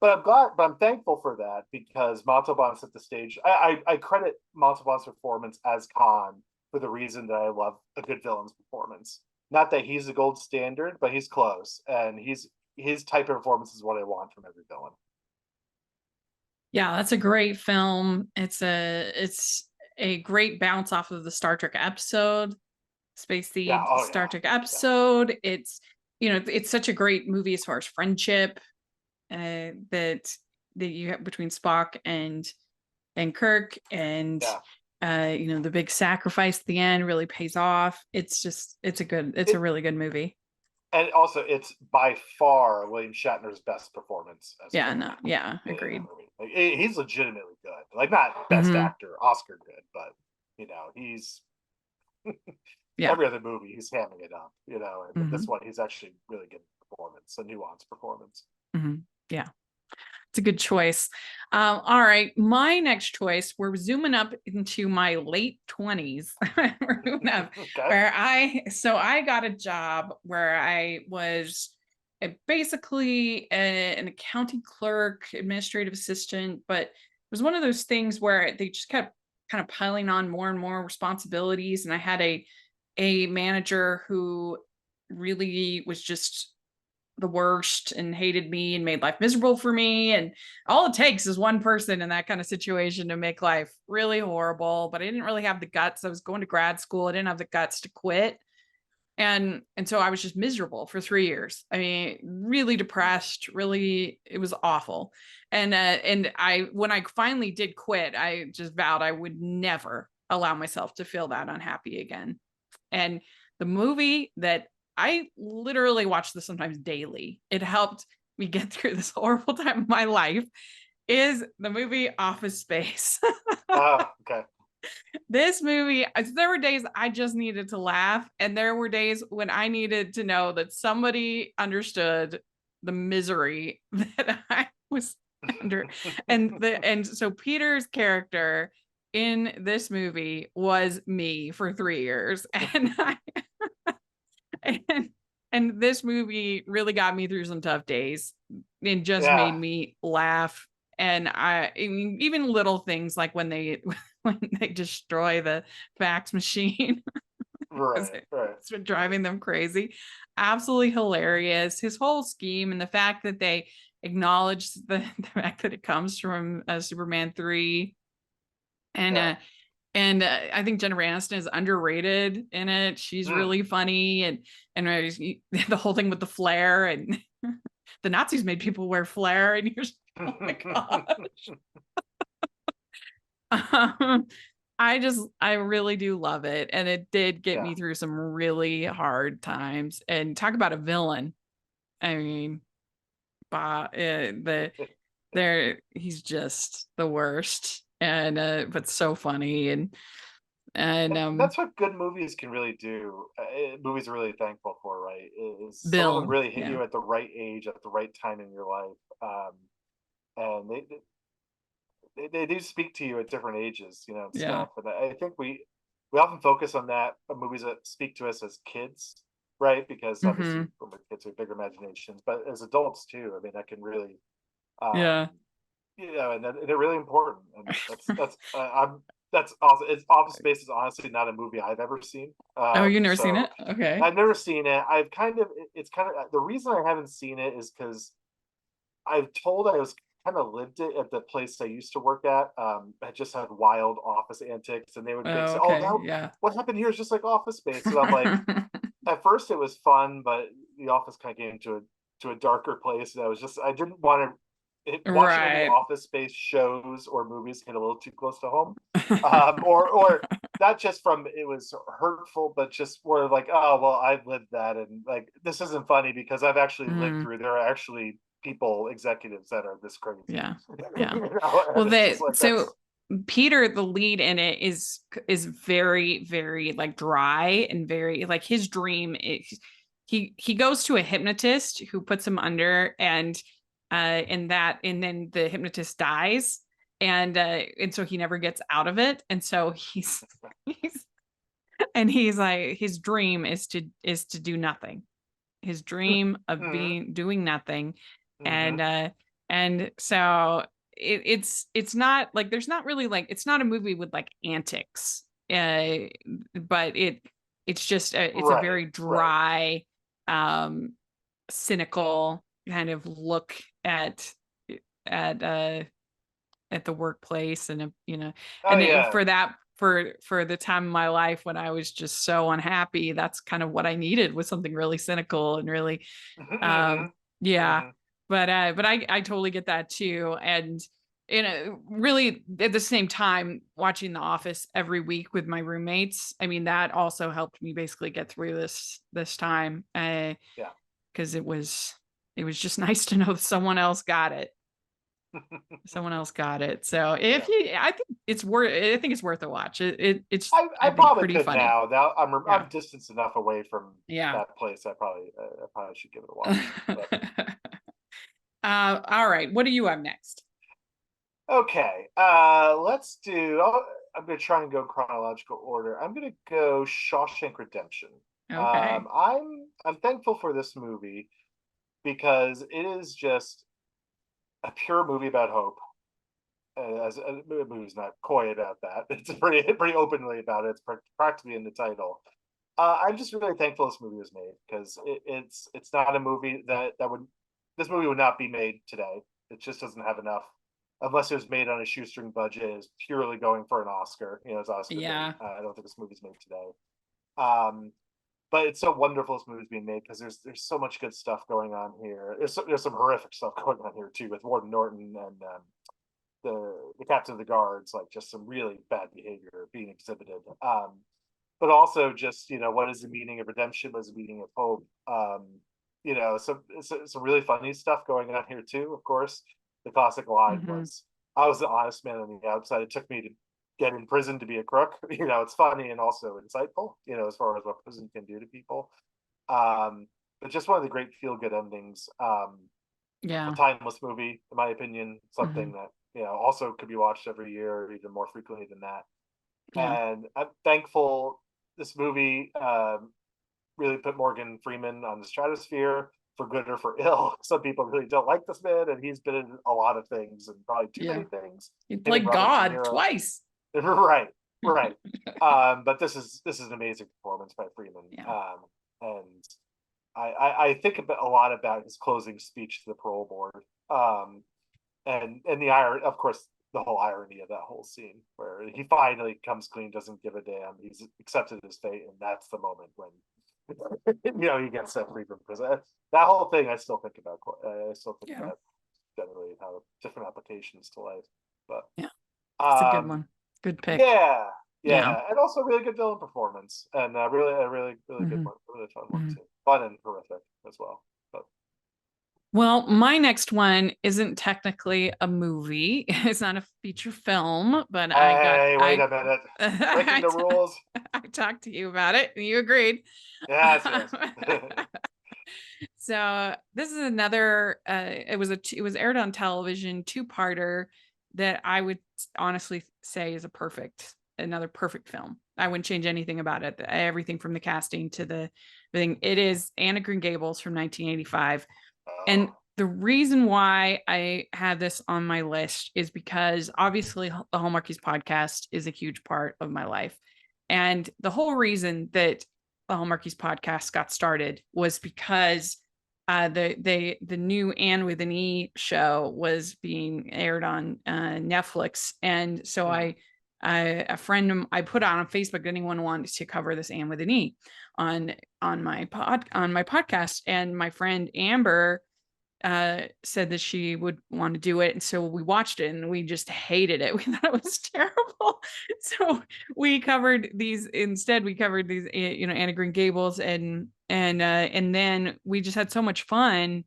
but I'm thankful for that because Montalban set the stage. I credit Montalban's performance as Khan for the reason that I love a good villain's performance. Not that he's the gold standard, but he's close, and his type of performance is what I want from every villain. Yeah, that's a great film. It's a great bounce off of the Star Trek episode, space themed Star Trek episode. Yeah. It's such a great movie as far as friendship that you have between Spock and Kirk, and the big sacrifice at the end really pays off. It's a really good movie. And also, it's by far William Shatner's best performance. Agreed. Like, he's legitimately good. Like not best actor, Oscar good, but he's every other movie he's hamming it up. And this one he's actually really good performance, a nuanced performance. Yeah. It's a good choice. All right. My next choice, we're zooming up into my late 20s. Where I got a job where I was basically an accounting clerk, administrative assistant, but it was one of those things where they just kept kind of piling on more and more responsibilities. And I had a manager who really was just the worst and hated me and made life miserable for me. And all it takes is one person in that kind of situation to make life really horrible. But I didn't really have the guts. I was going to grad school. I didn't have the guts to quit. And so I was just miserable for 3 years. I mean, really depressed, really, it was awful. And when I finally did quit, I just vowed I would never allow myself to feel that unhappy again. And the movie that I literally watch this sometimes daily, it helped me get through this horrible time of my life, is the movie Office Space. Okay. This movie, there were days I just needed to laugh, and there were days when I needed to know that somebody understood the misery that I was under. And so Peter's character in this movie was me for 3 years. And this movie really got me through some tough days and just made me laugh. And I mean, even little things like when they destroy the fax machine, right. It's been driving them crazy. Absolutely hilarious. His whole scheme and the fact that they acknowledge the fact that it comes from Superman 3. And I think Jennifer Aniston is underrated in it. She's really funny, and the whole thing with the flare, and the Nazis made people wear flare, and you're just, oh my gosh. I really do love it, and it did get me through some really hard times. And talk about a villain. I mean, he's just the worst. And but so funny, and that's what good movies can really do. Movies are really thankful for, right? Is some of them really hit you at the right age, at the right time in your life, and they do speak to you at different ages, and stuff. And I think we we often focus on that movies that speak to us as kids, right? Because obviously Hmm. when we're kids we have bigger imaginations, but as adults too, I mean, that can really, um, Yeah. and they're really important. And that's also, it's Office Space is honestly not a movie I've ever seen. Oh, you've never seen So it? Okay. I've never seen it. I've kind of, it's kind of, the reason I haven't seen it is because I've told I was kind of lived it at the place I used to work at. I just had wild office antics, and they would make Oh, say, "Oh, okay. that Yeah. what happened here is just like Office Space." And I'm like, at first it was fun, but the office kind of came to a darker place, and I didn't want to watching any Right. Office Space shows or movies get a little too close to home, or not just from it was hurtful, but just more like, oh well, I've lived that, and like this isn't funny because I've actually lived Mm, through. There are actually people, executives that are this crazy. yeah. You Yeah. know? Well, And it's just like that's so Peter, the lead in it, is very, very like dry and very like his dream is he goes to a hypnotist who puts him under, and then the hypnotist dies, and so he never gets out of it, and so he's he's like his dream is to do nothing, his dream of Mhm, doing nothing, and mhm. so it's not like there's not really like it's not a movie with like antics, but it's just it's a Right, very right. dry, um cynical kind of look at uh at the workplace, and Oh and yeah. for that, for the time of my life when I was just so unhappy, that's kind of what I needed, was something really cynical and really, um Mhm, yeah. mhm. But I totally get that too, and really at the same time watching The Office every week with my roommates, I mean that also helped me basically get through this time, Yeah. because it was just nice to know that someone else got it. So Yeah. I think it's worth a watch. It's I I think probably pretty could funny. now. Now Yeah. I'm distanced enough away from Yeah. that place. I probably should give it a watch. But All right. What do you have next? okay, let's do. I'm gonna try and go in chronological order. I'm gonna go Shawshank Redemption. Okay. I'm thankful for this movie because it is just a pure movie about hope. As a movie's not coy about that. It's pretty openly about it. It's practically in the title. I'm just really thankful this movie was made because it's not a movie that would this movie would not be made today. It just doesn't have enough unless it was made on a shoestring budget. Is purely going for an Oscar. You know, it's Oscar bait. Yeah. I don't think this movie's made today. Um, but it's so wonderful this movie's being made because there's so much good stuff going on here. There's some horrific stuff going on here too with Warden Norton and the captain of the guards, like just some really bad behavior being exhibited. But also just what is the meaning of redemption? What is the meaning of hope? Some really funny stuff going on here too. Of course, the classic line Hmm. was, "I was the honest man on the outside. It took me to get in prison to be a crook." It's funny and also insightful. As far as what prison can do to people. But just one of the great feel good endings. A Yeah. timeless movie, in my opinion. Something Hmm. that also could be watched every year, or even more frequently than that. Yeah. And I'm thankful this movie really put Morgan Freeman on the stratosphere for good or for ill. Some people really don't like this man, and he's been in a lot of things, and probably too Yeah. many things. He Him and played Robert De God Niro, twice. right, right. But this is an amazing performance by Freeman, Yeah. and I think a lot about his closing speech to the parole board, and the irony, of course, the whole irony of that whole scene where he finally comes clean, doesn't give a damn, he's accepted his fate, and that's the moment when he gets set free from prison. That whole thing, I still think about. I still think Yeah. about generally how different applications to life, but Yeah. It's a good um, one. Good pick. yeah, Yeah. yeah, and also really good villain performance, and really a really good Hmm. one, really fun one Hmm. too, fun and horrific as well. But Well, my next one isn't technically a movie. It's not a feature film, but hey, wait a minute, breaking I, the rules. I talked to you about it and you agreed. Yes, yes. So this is another, it was aired on television, two-parter, that I would honestly say is a perfect another perfect film. I wouldn't change anything about it. Everything from the casting to the thing. It is Anne of Green Gables from 1985. And the reason why I had this on my list is because obviously the Hallmarkies podcast is a huge part of my life. And the whole reason that the Hallmarkies podcast got started was because the new Anne with an E show was being aired on Netflix. And so a friend I put out on Facebook, anyone wanted to cover this Anne with an E on my podcast. And my friend Amber said that she would want to do it. And so we watched it and we just hated it. We thought it was terrible. So we covered these instead. We covered these, Anne of Green Gables, and then we just had so much fun.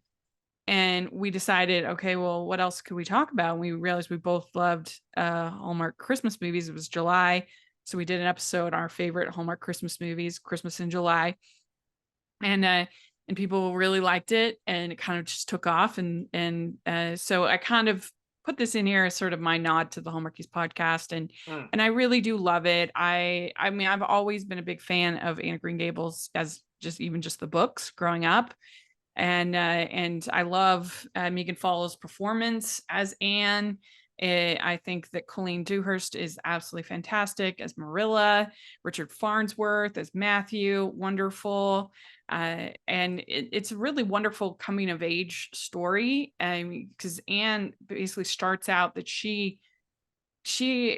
And we decided, okay, well, what else could we talk about? And we realized we both loved Hallmark Christmas movies. It was July. So we did an episode, our favorite Hallmark Christmas movies, Christmas in July. And people really liked it, and it kind of just took off. And so I kind of put this in here as sort of my nod to the Hallmarkies podcast. And I really do love it. I mean, I've always been a big fan of Anne of Green Gables as just the books growing up. And I love Megan Follow's performance as Anne. I think that Colleen Dewhurst is absolutely fantastic as Marilla. Richard Farnsworth as Matthew, wonderful. And it's a really wonderful coming of age story. Because Anne basically starts out that she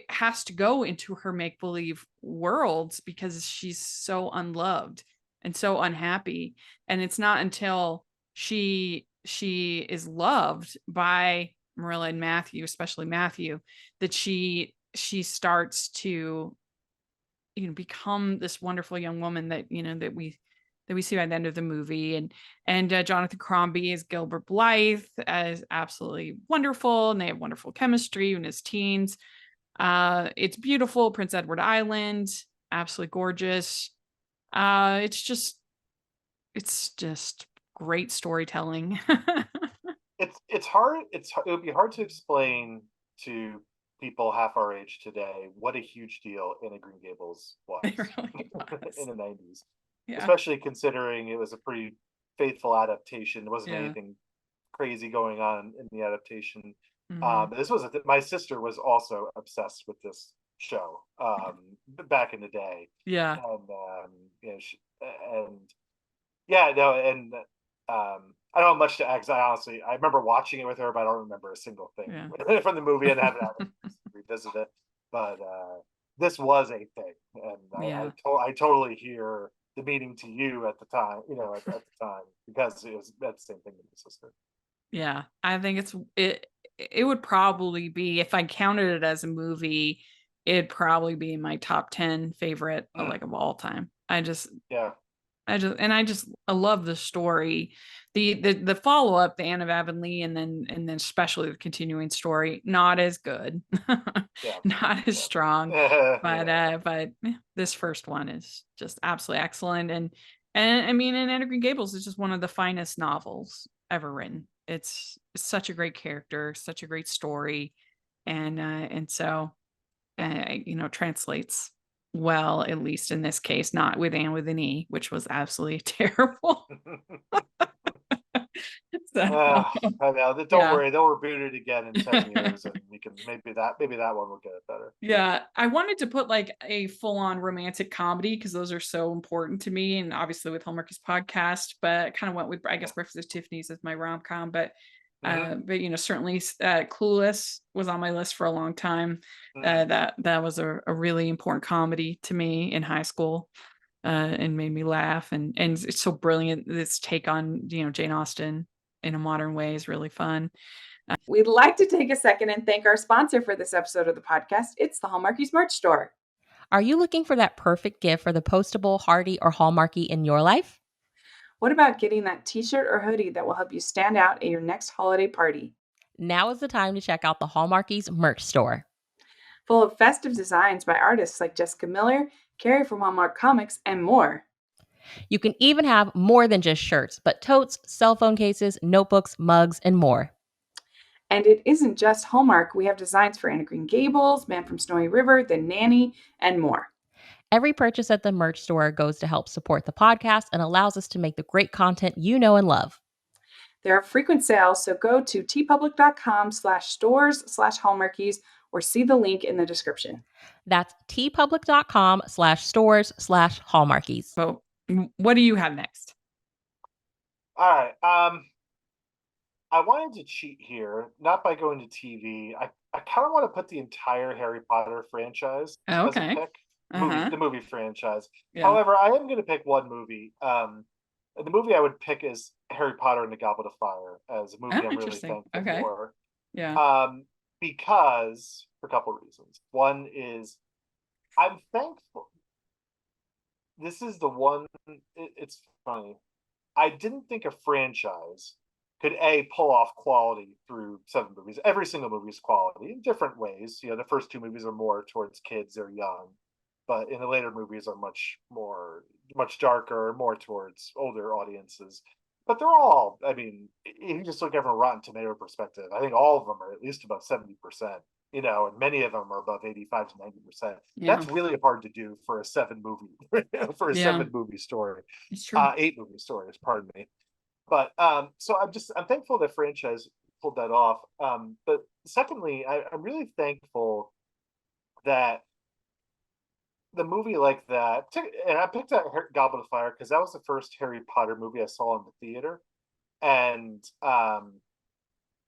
has to go into her make-believe worlds because she's so unloved and so unhappy. And it's not until she is loved by Marilla and Matthew, especially Matthew, that she starts to become this wonderful young woman that we see by the end of the movie. And Jonathan Crombie is Gilbert Blythe as absolutely wonderful, and they have wonderful chemistry in his teens. It's beautiful. Prince Edward Island, absolutely gorgeous. It's just great storytelling. It's hard. It would be hard to explain to people half our age today what a huge deal Anne of Green Gables was, It really was. in the 90s. Yeah. Especially considering it was a pretty faithful adaptation. There wasn't Yeah. anything crazy going on in the adaptation. Mhm. This was my sister was also obsessed with this show back in the day. Yeah. And I don't have much to add, 'cause I remember watching it with her, but I don't remember a single thing from the movie, and haven't had to revisit it. But this was a thing, and Yeah. I totally hear the meaning to you at the time, at the time, because it was that same thing with my sister. Yeah, I think it would probably be, if I counted it as a movie, it'd probably be my top 10 favorite of all time. Yeah. I love the story, the follow up, the Anne of Avonlea, and then especially the continuing story, not as good, not as strong, but this first one is just absolutely excellent. And I mean, and Anne of Green Gables is just one of the finest novels ever written. It's such a great character, such a great story, and so translates well, at least in this case, not with Anne with an E, which was absolutely terrible. So, I know. Don't worry, they'll reboot it again in 10 years, and we can maybe that one will get it better. Yeah, I wanted to put like a full-on romantic comedy because those are so important to me, and obviously with Hallmarkies podcast, but I kind of went with, I guess, Breakfast at Tiffany's as my rom-com, but certainly Clueless was on my list for a long time. That was a really important comedy to me in high school, and made me laugh, and it's so brilliant. This take on Jane Austen in a modern way is really fun. We'd like to take a second and thank our sponsor for this episode of the podcast. It's the Hallmarkies merch store. Are you looking for that perfect gift for the postable, Hardy, or Hallmarky in your life? What about getting that t-shirt or hoodie that will help you stand out at your next holiday party? Now is the time to check out the Hallmarkies merch store. Full of festive designs by artists like Jessica Miller, Carrie from Hallmark Comics, and more. You can even have more than just shirts, but totes, cell phone cases, notebooks, mugs, and more. And it isn't just Hallmark. We have designs for Anna Green Gables, Man from Snowy River, The Nanny, and more. Every purchase at the merch store goes to help support the podcast and allows us to make the great content you know and love. There are frequent sales, so go to tpublic.com/stores/hallmarkies or see the link in the description. That's tpublic.com/stores/hallmarkies. So what do you have next? All right. I wanted to cheat here, not by going to TV. I kind of want to put the entire Harry Potter franchise Oh, as a okay. pick. Uh-huh. The movie franchise. Yeah. However, I am going to pick one movie. The movie I would pick is Harry Potter and the Goblet of Fire as a movie I'm really Interesting. thankful Okay. for. Yeah. Because for a couple of reasons. One is I'm thankful. This is the one. It's funny. I didn't think a franchise could pull off quality through 7 movies. Every single movie is quality in different ways. You know, the first 2 movies are more towards kids; they're young, but in the later movies are much darker, more towards older audiences. But they're all. I mean, if you just look at it from a Rotten Tomato perspective, I think all of them are at least above 70%. You know, and many of them are above 85 to 90%. Yeah. That's really hard to do for a 7 movie for a Yeah. 7 movie story. It's true. 8 movie stories, pardon me. But so I'm thankful that franchise pulled that off. But secondly, I'm really thankful that the movie like that, and I picked out Goblet of Fire because that was the first Harry Potter movie I saw in the theater, and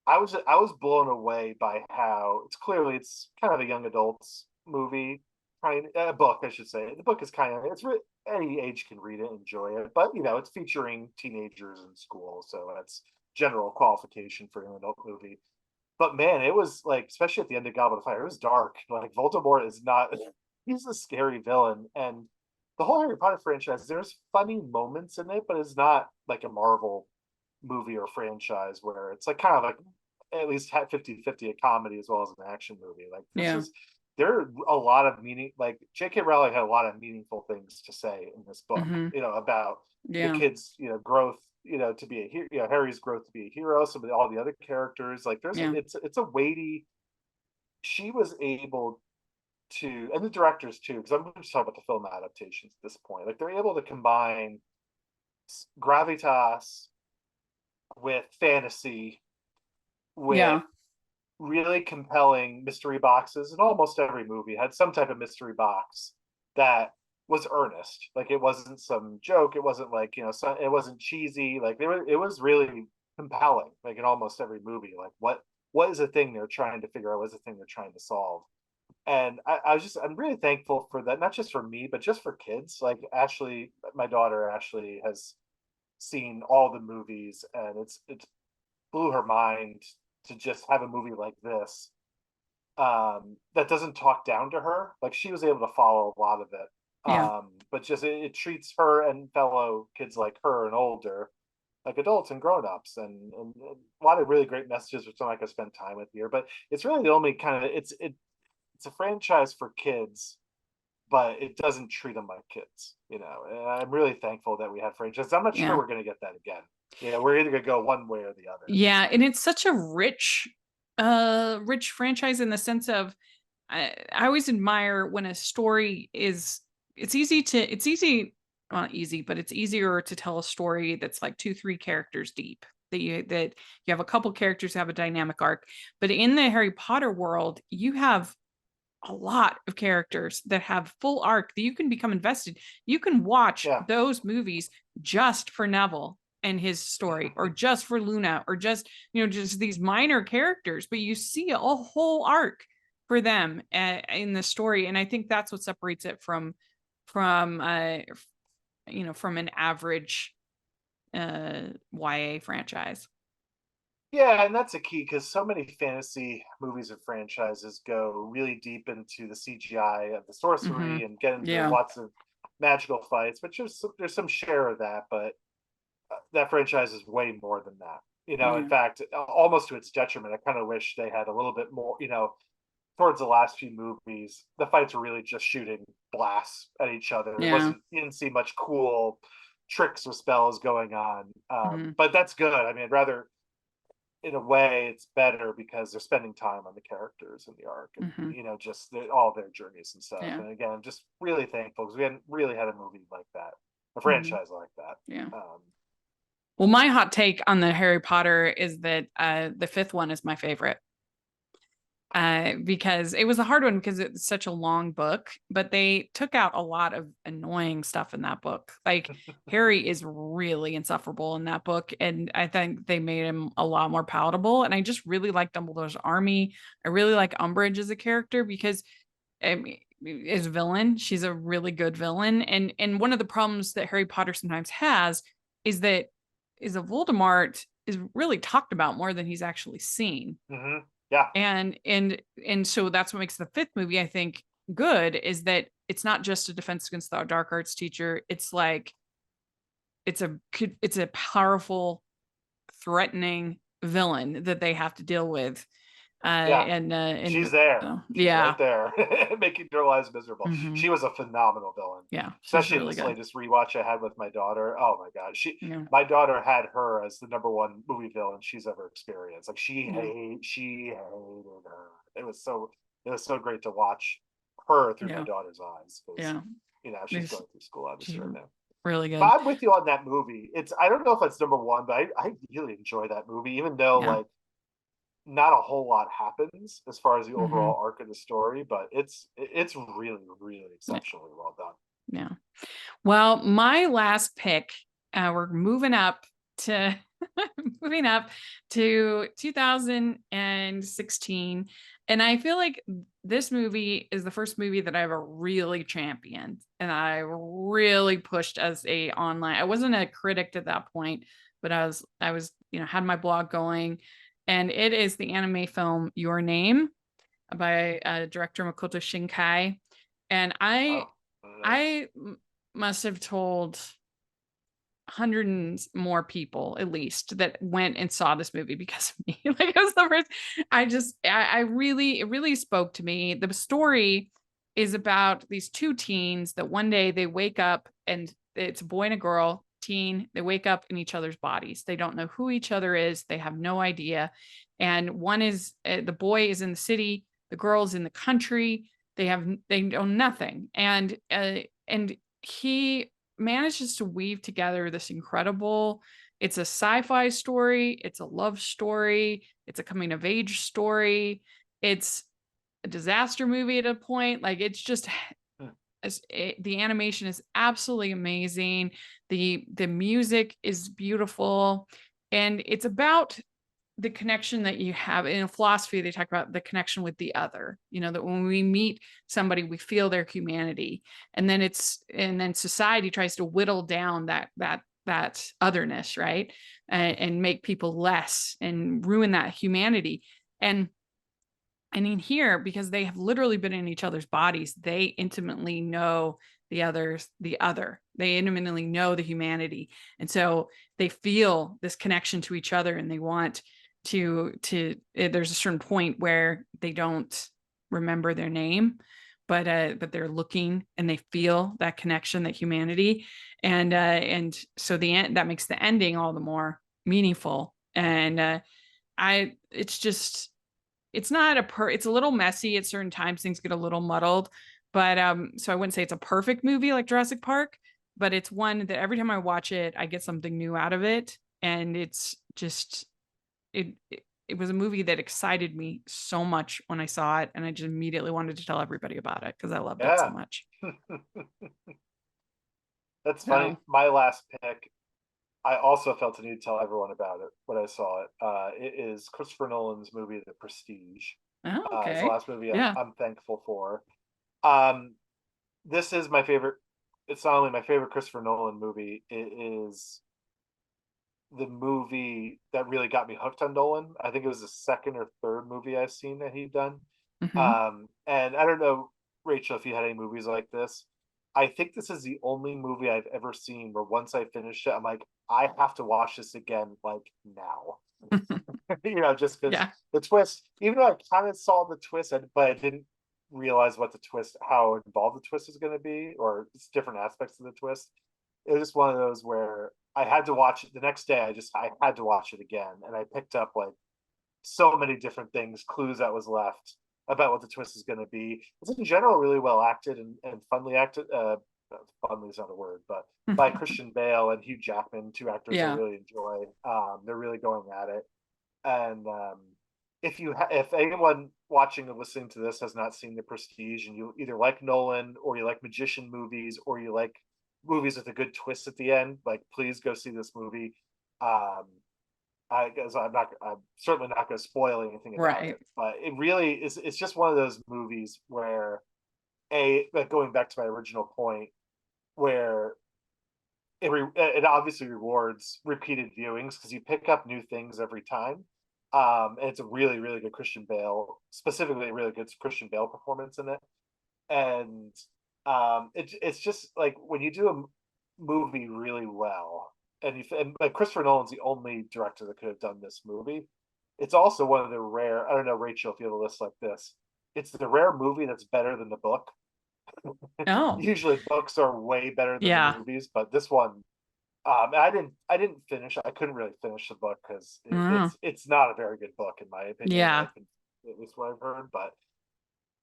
I was blown away by how it's kind of a young adults movie, a book I should say. The book is any age can read it, enjoy it, but you know it's featuring teenagers in school, so that's general qualification for an adult movie. But man, it was like, especially at the end of Goblet of Fire, it was dark. Like Voldemort is not he's a scary villain, and the whole Harry Potter franchise, there's funny moments in it, but it's not like a Marvel movie or franchise where it's like kind of like at least 50-50 a comedy as well as an action movie. Like there are a lot of meaning, like J.K. Rowling had a lot of meaningful things to say in this book, you know, about the kids, you know, growth, you know, to be a hero, you know, Harry's growth to be a hero, some of all the other characters, like it's a weighty, she was able to, and the directors too, because I'm just talking about the film adaptations at this point, like they're able to combine gravitas with fantasy, with really compelling mystery boxes, and almost every movie had some type of mystery box that was earnest. Like it wasn't some joke, it wasn't like, you know, it wasn't cheesy, like it was really compelling, like in almost every movie. Like what is the thing they're trying to figure out, what is the thing they're trying to solve. And I'm really thankful for that, not just for me, but just for kids. Like Ashley, my daughter Ashley, has seen all the movies, and it's blew her mind to just have a movie like this that doesn't talk down to her. Like she was able to follow a lot of it, but just it treats her and fellow kids like her and older like adults and grown-ups, and a lot of really great messages which I could spend time with here. But it's really the only kind of it's a franchise for kids, but it doesn't treat them like kids, you know. And I'm really thankful that we have franchises. I'm not sure we're going to get that again. You know, we're either going to go one way or the other. Yeah, and it's such a rich franchise in the sense of I always admire when a story is it's not easy, but it's easier to tell a story that's like 2-3 characters deep. That you have a couple characters have a dynamic arc. But in the Harry Potter world, you have a lot of characters that have full arc that you can become invested. You can watch those movies just for Neville and his story, or just for Luna, or just, you know, just these minor characters, but you see a whole arc for them in the story. And I think that's what separates it from you know, from an average YA franchise. Yeah, and that's a key because so many fantasy movies and franchises go really deep into the CGI of the sorcery and get into lots of magical fights, which there's some share of that, but that franchise is way more than that. You know, in fact, almost to its detriment. I kind of wish they had a little bit more, you know, towards the last few movies, the fights were really just shooting blasts at each other. You didn't see much cool tricks or spells going on. But that's good. I mean, I'd rather in a way it's better because they're spending time on the characters in the arc and Mhm. just all their journeys and stuff. Yeah. And again, I'm just really thankful because we hadn't really had a movie like that, a Mhm. franchise like that. Yeah. Well, my hot take on the Harry Potter is that the fifth one is my favorite. Because it was a hard one because it's such a long book, but they took out a lot of annoying stuff in that book. Like Harry is really insufferable in that book, and I think they made him a lot more palatable. And I just really like Dumbledore's army. I really like Umbridge as a character because as a villain, she's a really good villain. And one of the problems that Harry Potter sometimes has is that Voldemort is really talked about more than he's actually seen. Mm-hmm. Yeah. And so that's what makes the fifth movie, I think, good, is that it's not just a defense against the dark arts teacher. It's like it's a powerful, threatening villain that they have to deal with. And she's there. She's yeah, right there, making their lives miserable. Mhm. She was a phenomenal villain. Yeah, especially really in this good. latest rewatch I had with my daughter. Oh my god, Yeah. my daughter had her as the #1 movie villain she's ever experienced. Like she Yeah. hated her. It was so great to watch her through my Yeah. daughter's eyes because Yeah. she's going through school obviously She's right now. really good. But I'm with you on that movie. I don't know if it's #1, but I really enjoy that movie, even though Yeah. like not a whole lot happens as far as the Mhm. overall arc of the story, but it's really, really exceptionally well done. Yeah. Well, my last pick, we're moving up to 2016, and I feel like this movie is the first movie that I ever really championed and I really pushed as a online. I wasn't a critic at that point, but I was had my blog going, and it is the anime film Your Name by director Makoto Shinkai. And Oh, nice. must have told hundreds more people at least that went and saw this movie because of me. Like it was the first. It really spoke to me. The story is about these two teens that one day they wake up, and it's a boy and a girl teen. They wake up in each other's bodies. They don't know who each other is. They have no idea. And one is the boy is in the city, the girl is in the country. They know nothing. And he manages to weave together this incredible, it's a sci-fi story, it's a love story, it's a coming of age story, it's a disaster movie at a point. Like it's just the animation is absolutely amazing. The music is beautiful, and it's about the connection that you have in philosophy. They talk about the connection with the other, that when we meet somebody, we feel their humanity. And then society tries to whittle down that otherness, right? And make people less and ruin that humanity. And in here, because they have literally been in each other's bodies, they intimately know the other. They intimately know the humanity. And so they feel this connection to each other, and they want to there's a certain point where they don't remember their name, but they're looking and they feel that connection, that humanity. And so that makes the ending all the more meaningful. And it's not it's a little messy at certain times. Things get a little muddled, but so I wouldn't say it's a perfect movie like Jurassic Park, but it's one that every time I watch it, I get something new out of it. And it's just it was a movie that excited me so much when I saw it, and I just immediately wanted to tell everybody about it because I loved it so much. That's funny. My last pick, I also felt the need to tell everyone about it when I saw it. It is Christopher Nolan's movie, The Prestige. Oh, okay. It's the last movie Yeah. I'm thankful for. This is my favorite. It's not only my favorite Christopher Nolan movie, it is the movie that really got me hooked on Nolan. I think it was the second or third movie I've seen that he'd done. Mhm. And I don't know, Rachel, if you had any movies like this. I think this is the only movie I've ever seen where once I finished it, I'm like, I have to watch this again, like now. Just because Yeah. the twist, even though I kind of saw the twist, but I didn't realize how involved the twist is going to be, or it's different aspects of the twist. It was just one of those where I had to watch it the next day. I had to watch it again, and I picked up like so many different things, clues that was left about what the twist is going to be. It's in general really well acted and funly acted. Funly is not a word, but by Christian Bale and Hugh Jackman, two actors I Yeah. really enjoy. They're really going at it. And if anyone watching or listening to this has not seen The Prestige, and you either like Nolan or you like magician movies or you like movies with a good twist at the end, like please go see this movie. Um, I guess I'm certainly not going to spoil anything about Right. it, but it really is. It's just one of those movies where like going back to my original point, where it obviously rewards repeated viewings because you pick up new things every time. And it's a really, really good Christian Bale, specifically a really good Christian Bale performance in it. And it's just like when you do a movie really well, and like Christopher Nolan's the only director that could have done this movie. It's also one of the rare. I don't know, Rachel, if you have a list like this, it's the rare movie that's better than the book. Oh, Usually books are way better than the yeah. movies, but this one, I didn't finish. I couldn't really finish the book because Mm, it's not a very good book in my opinion. yeah. At least what I've heard. But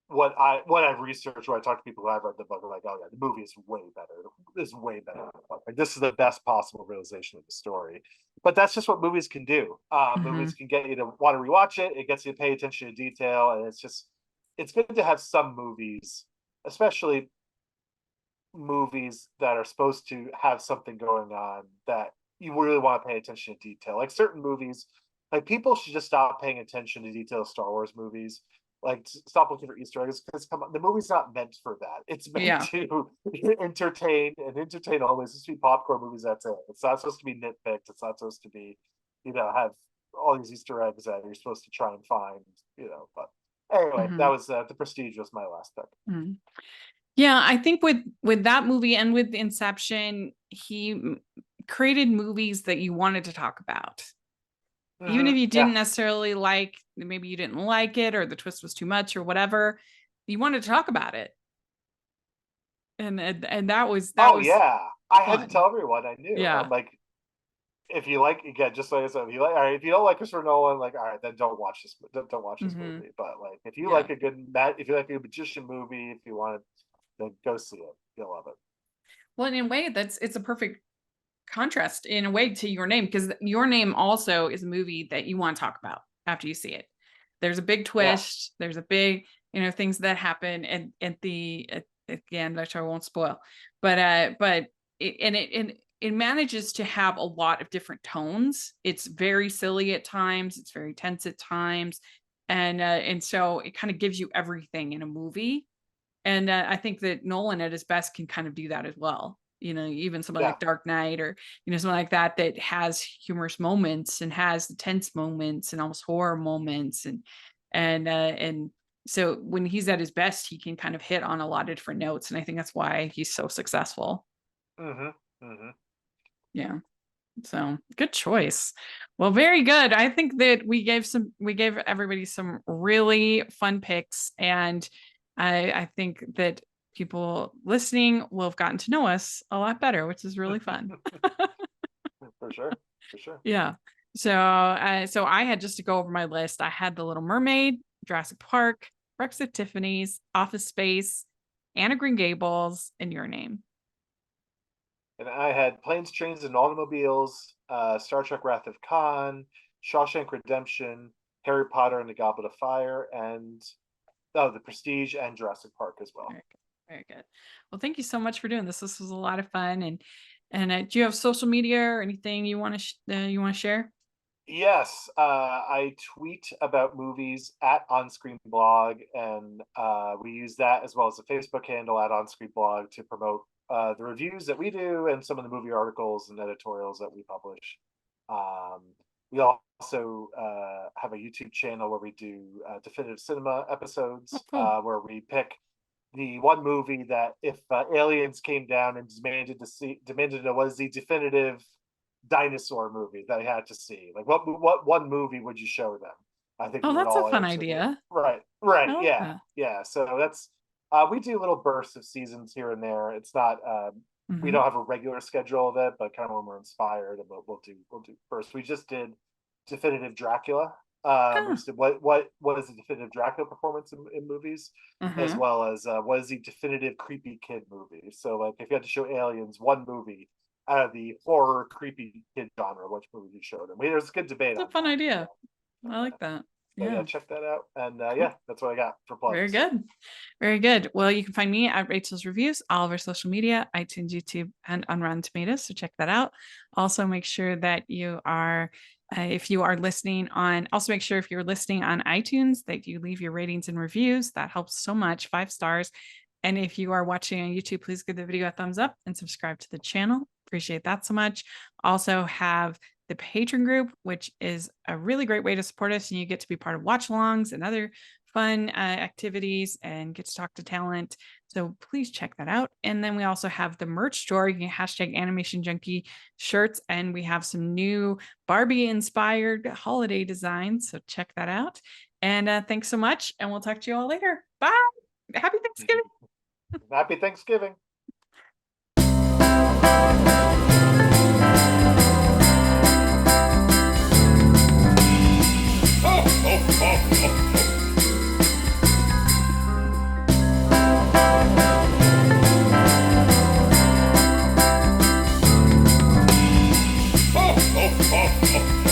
what I've researched, when I talk to people who have read the book, are like, oh yeah, the movie is way better. Is way better than the book. Like this is the best possible realization of the story. But that's just what movies can do. Hmm. Movies can get you to want to rewatch it. It gets you to pay attention to detail, and it's good to have some movies, especially movies that are supposed to have something going on that you really want to pay attention to detail. Like certain movies, like people should just stop paying attention to detail of Star Wars movies. Like stop looking for Easter eggs because come on, the movie's not meant for that. It's meant Yeah. to entertain only. It's supposed to be popcorn movies. That's it. It's not supposed to be nitpicked. It's not supposed to be, have all these Easter eggs that you're supposed to try and find. But anyway, that Hmm. was The Prestige was my last pick. Hmm. Yeah, I think with that movie and with Inception, he created movies that you wanted to talk about. Even if you Yeah. didn't necessarily like, maybe you didn't like it or the twist was too much or whatever, you wanted to talk about it. And that Oh was yeah, I had to fun. tell everyone I knew. I'm Yeah. like, if you like, again, just like I said, if you like, all right, if you don't like Christopher Nolan, like, all right, then don't watch this. Don't watch this Hmm. movie. But like, if you Yeah. like if you like a magician movie, if you want to, then go see it. You'll love it. Well, in a way, it's a perfect contrast in a way to Your Name, because Your Name also is a movie that you want to talk about after you see it. There's a big Yeah. twist. There's a big, things that happen at the end, which I won't spoil. But it manages to have a lot of different tones. It's very silly at times. It's very tense at times, and so it kind of gives you everything in a movie. And I think that Nolan at his best can kind of do that as well. Even something Yeah. like Dark Knight, or something like that that has humorous moments and has the tense moments and almost horror moments, and so when he's at his best, he can kind of hit on a lot of different notes, and I think that's why he's so successful. Mm-hmm. Mm-hmm. Yeah. So good choice. Well, very good. I think that we gave everybody some really fun picks, and I think that people listening will have gotten to know us a lot better, which is really fun. For sure. For sure. Yeah. So I had, just to go over my list, I had The Little Mermaid, Jurassic Park, Breakfast at Tiffany's, Office Space, Anna Green Gables, and Your Name. And I had Planes, Trains, and Automobiles, Star Trek: Wrath of Khan, Shawshank Redemption, Harry Potter and the Goblet of Fire, and The Prestige and Jurassic Park as well. Very good. Very good. Well, thank you so much for doing this. This was a lot of fun. And do you have social media or anything you want to share? Yes, I tweet about movies at OnScreen Blog, and we use that as well as the Facebook handle at OnScreen Blog to promote the reviews that we do and some of the movie articles and editorials that we publish. Um, we also have a YouTube channel where we do definitive cinema Oh, episodes, cool. where we pick the one movie that if aliens came down and demanded to know what is the definitive dinosaur movie that I had to see. Like what one movie would you show them? I think Oh, we would that's a all fun answer idea. right, I like yeah, that. yeah. So that's we do little bursts of seasons here and there. It's not we Hmm. don't have a regular schedule of it, but kind of when we're inspired, and we'll do bursts. We just did Definitive Dracula, Oh. We just did what is the definitive Dracula performance in movies, as Mhm. well as what is the definitive creepy kid movie. So like if you had to show aliens one movie out of the horror creepy kid genre, which movie you showed them? There's a good debate It's a on fun that. idea. I like that. But yeah, Yeah. check that out. And Cool. yeah, that's what I got for plugs. Very good. Very good. Well, you can find me at Rachel's Reviews, all of our social media, iTunes, YouTube, and on Rotten Tomatoes. So check that out. Also, make sure that you are, if you are listening on, also make sure if you're listening on iTunes that you leave your ratings and reviews. That helps so much. 5 stars. And if you are watching on YouTube, please give the video a thumbs up and subscribe to the channel. Appreciate that so much. Also have the Patreon group, which is a really great way to support us, and you get to be part of watch alongs and other fun activities and get to talk to talent. So please check that out. And then we also have the merch store. You can hashtag animation junkie shirts, and we have some new Barbie inspired holiday designs. So check that out. And thanks so much. And we'll talk to you all later. Bye. Happy Thanksgiving. Happy Thanksgiving. Ho, ho, ho.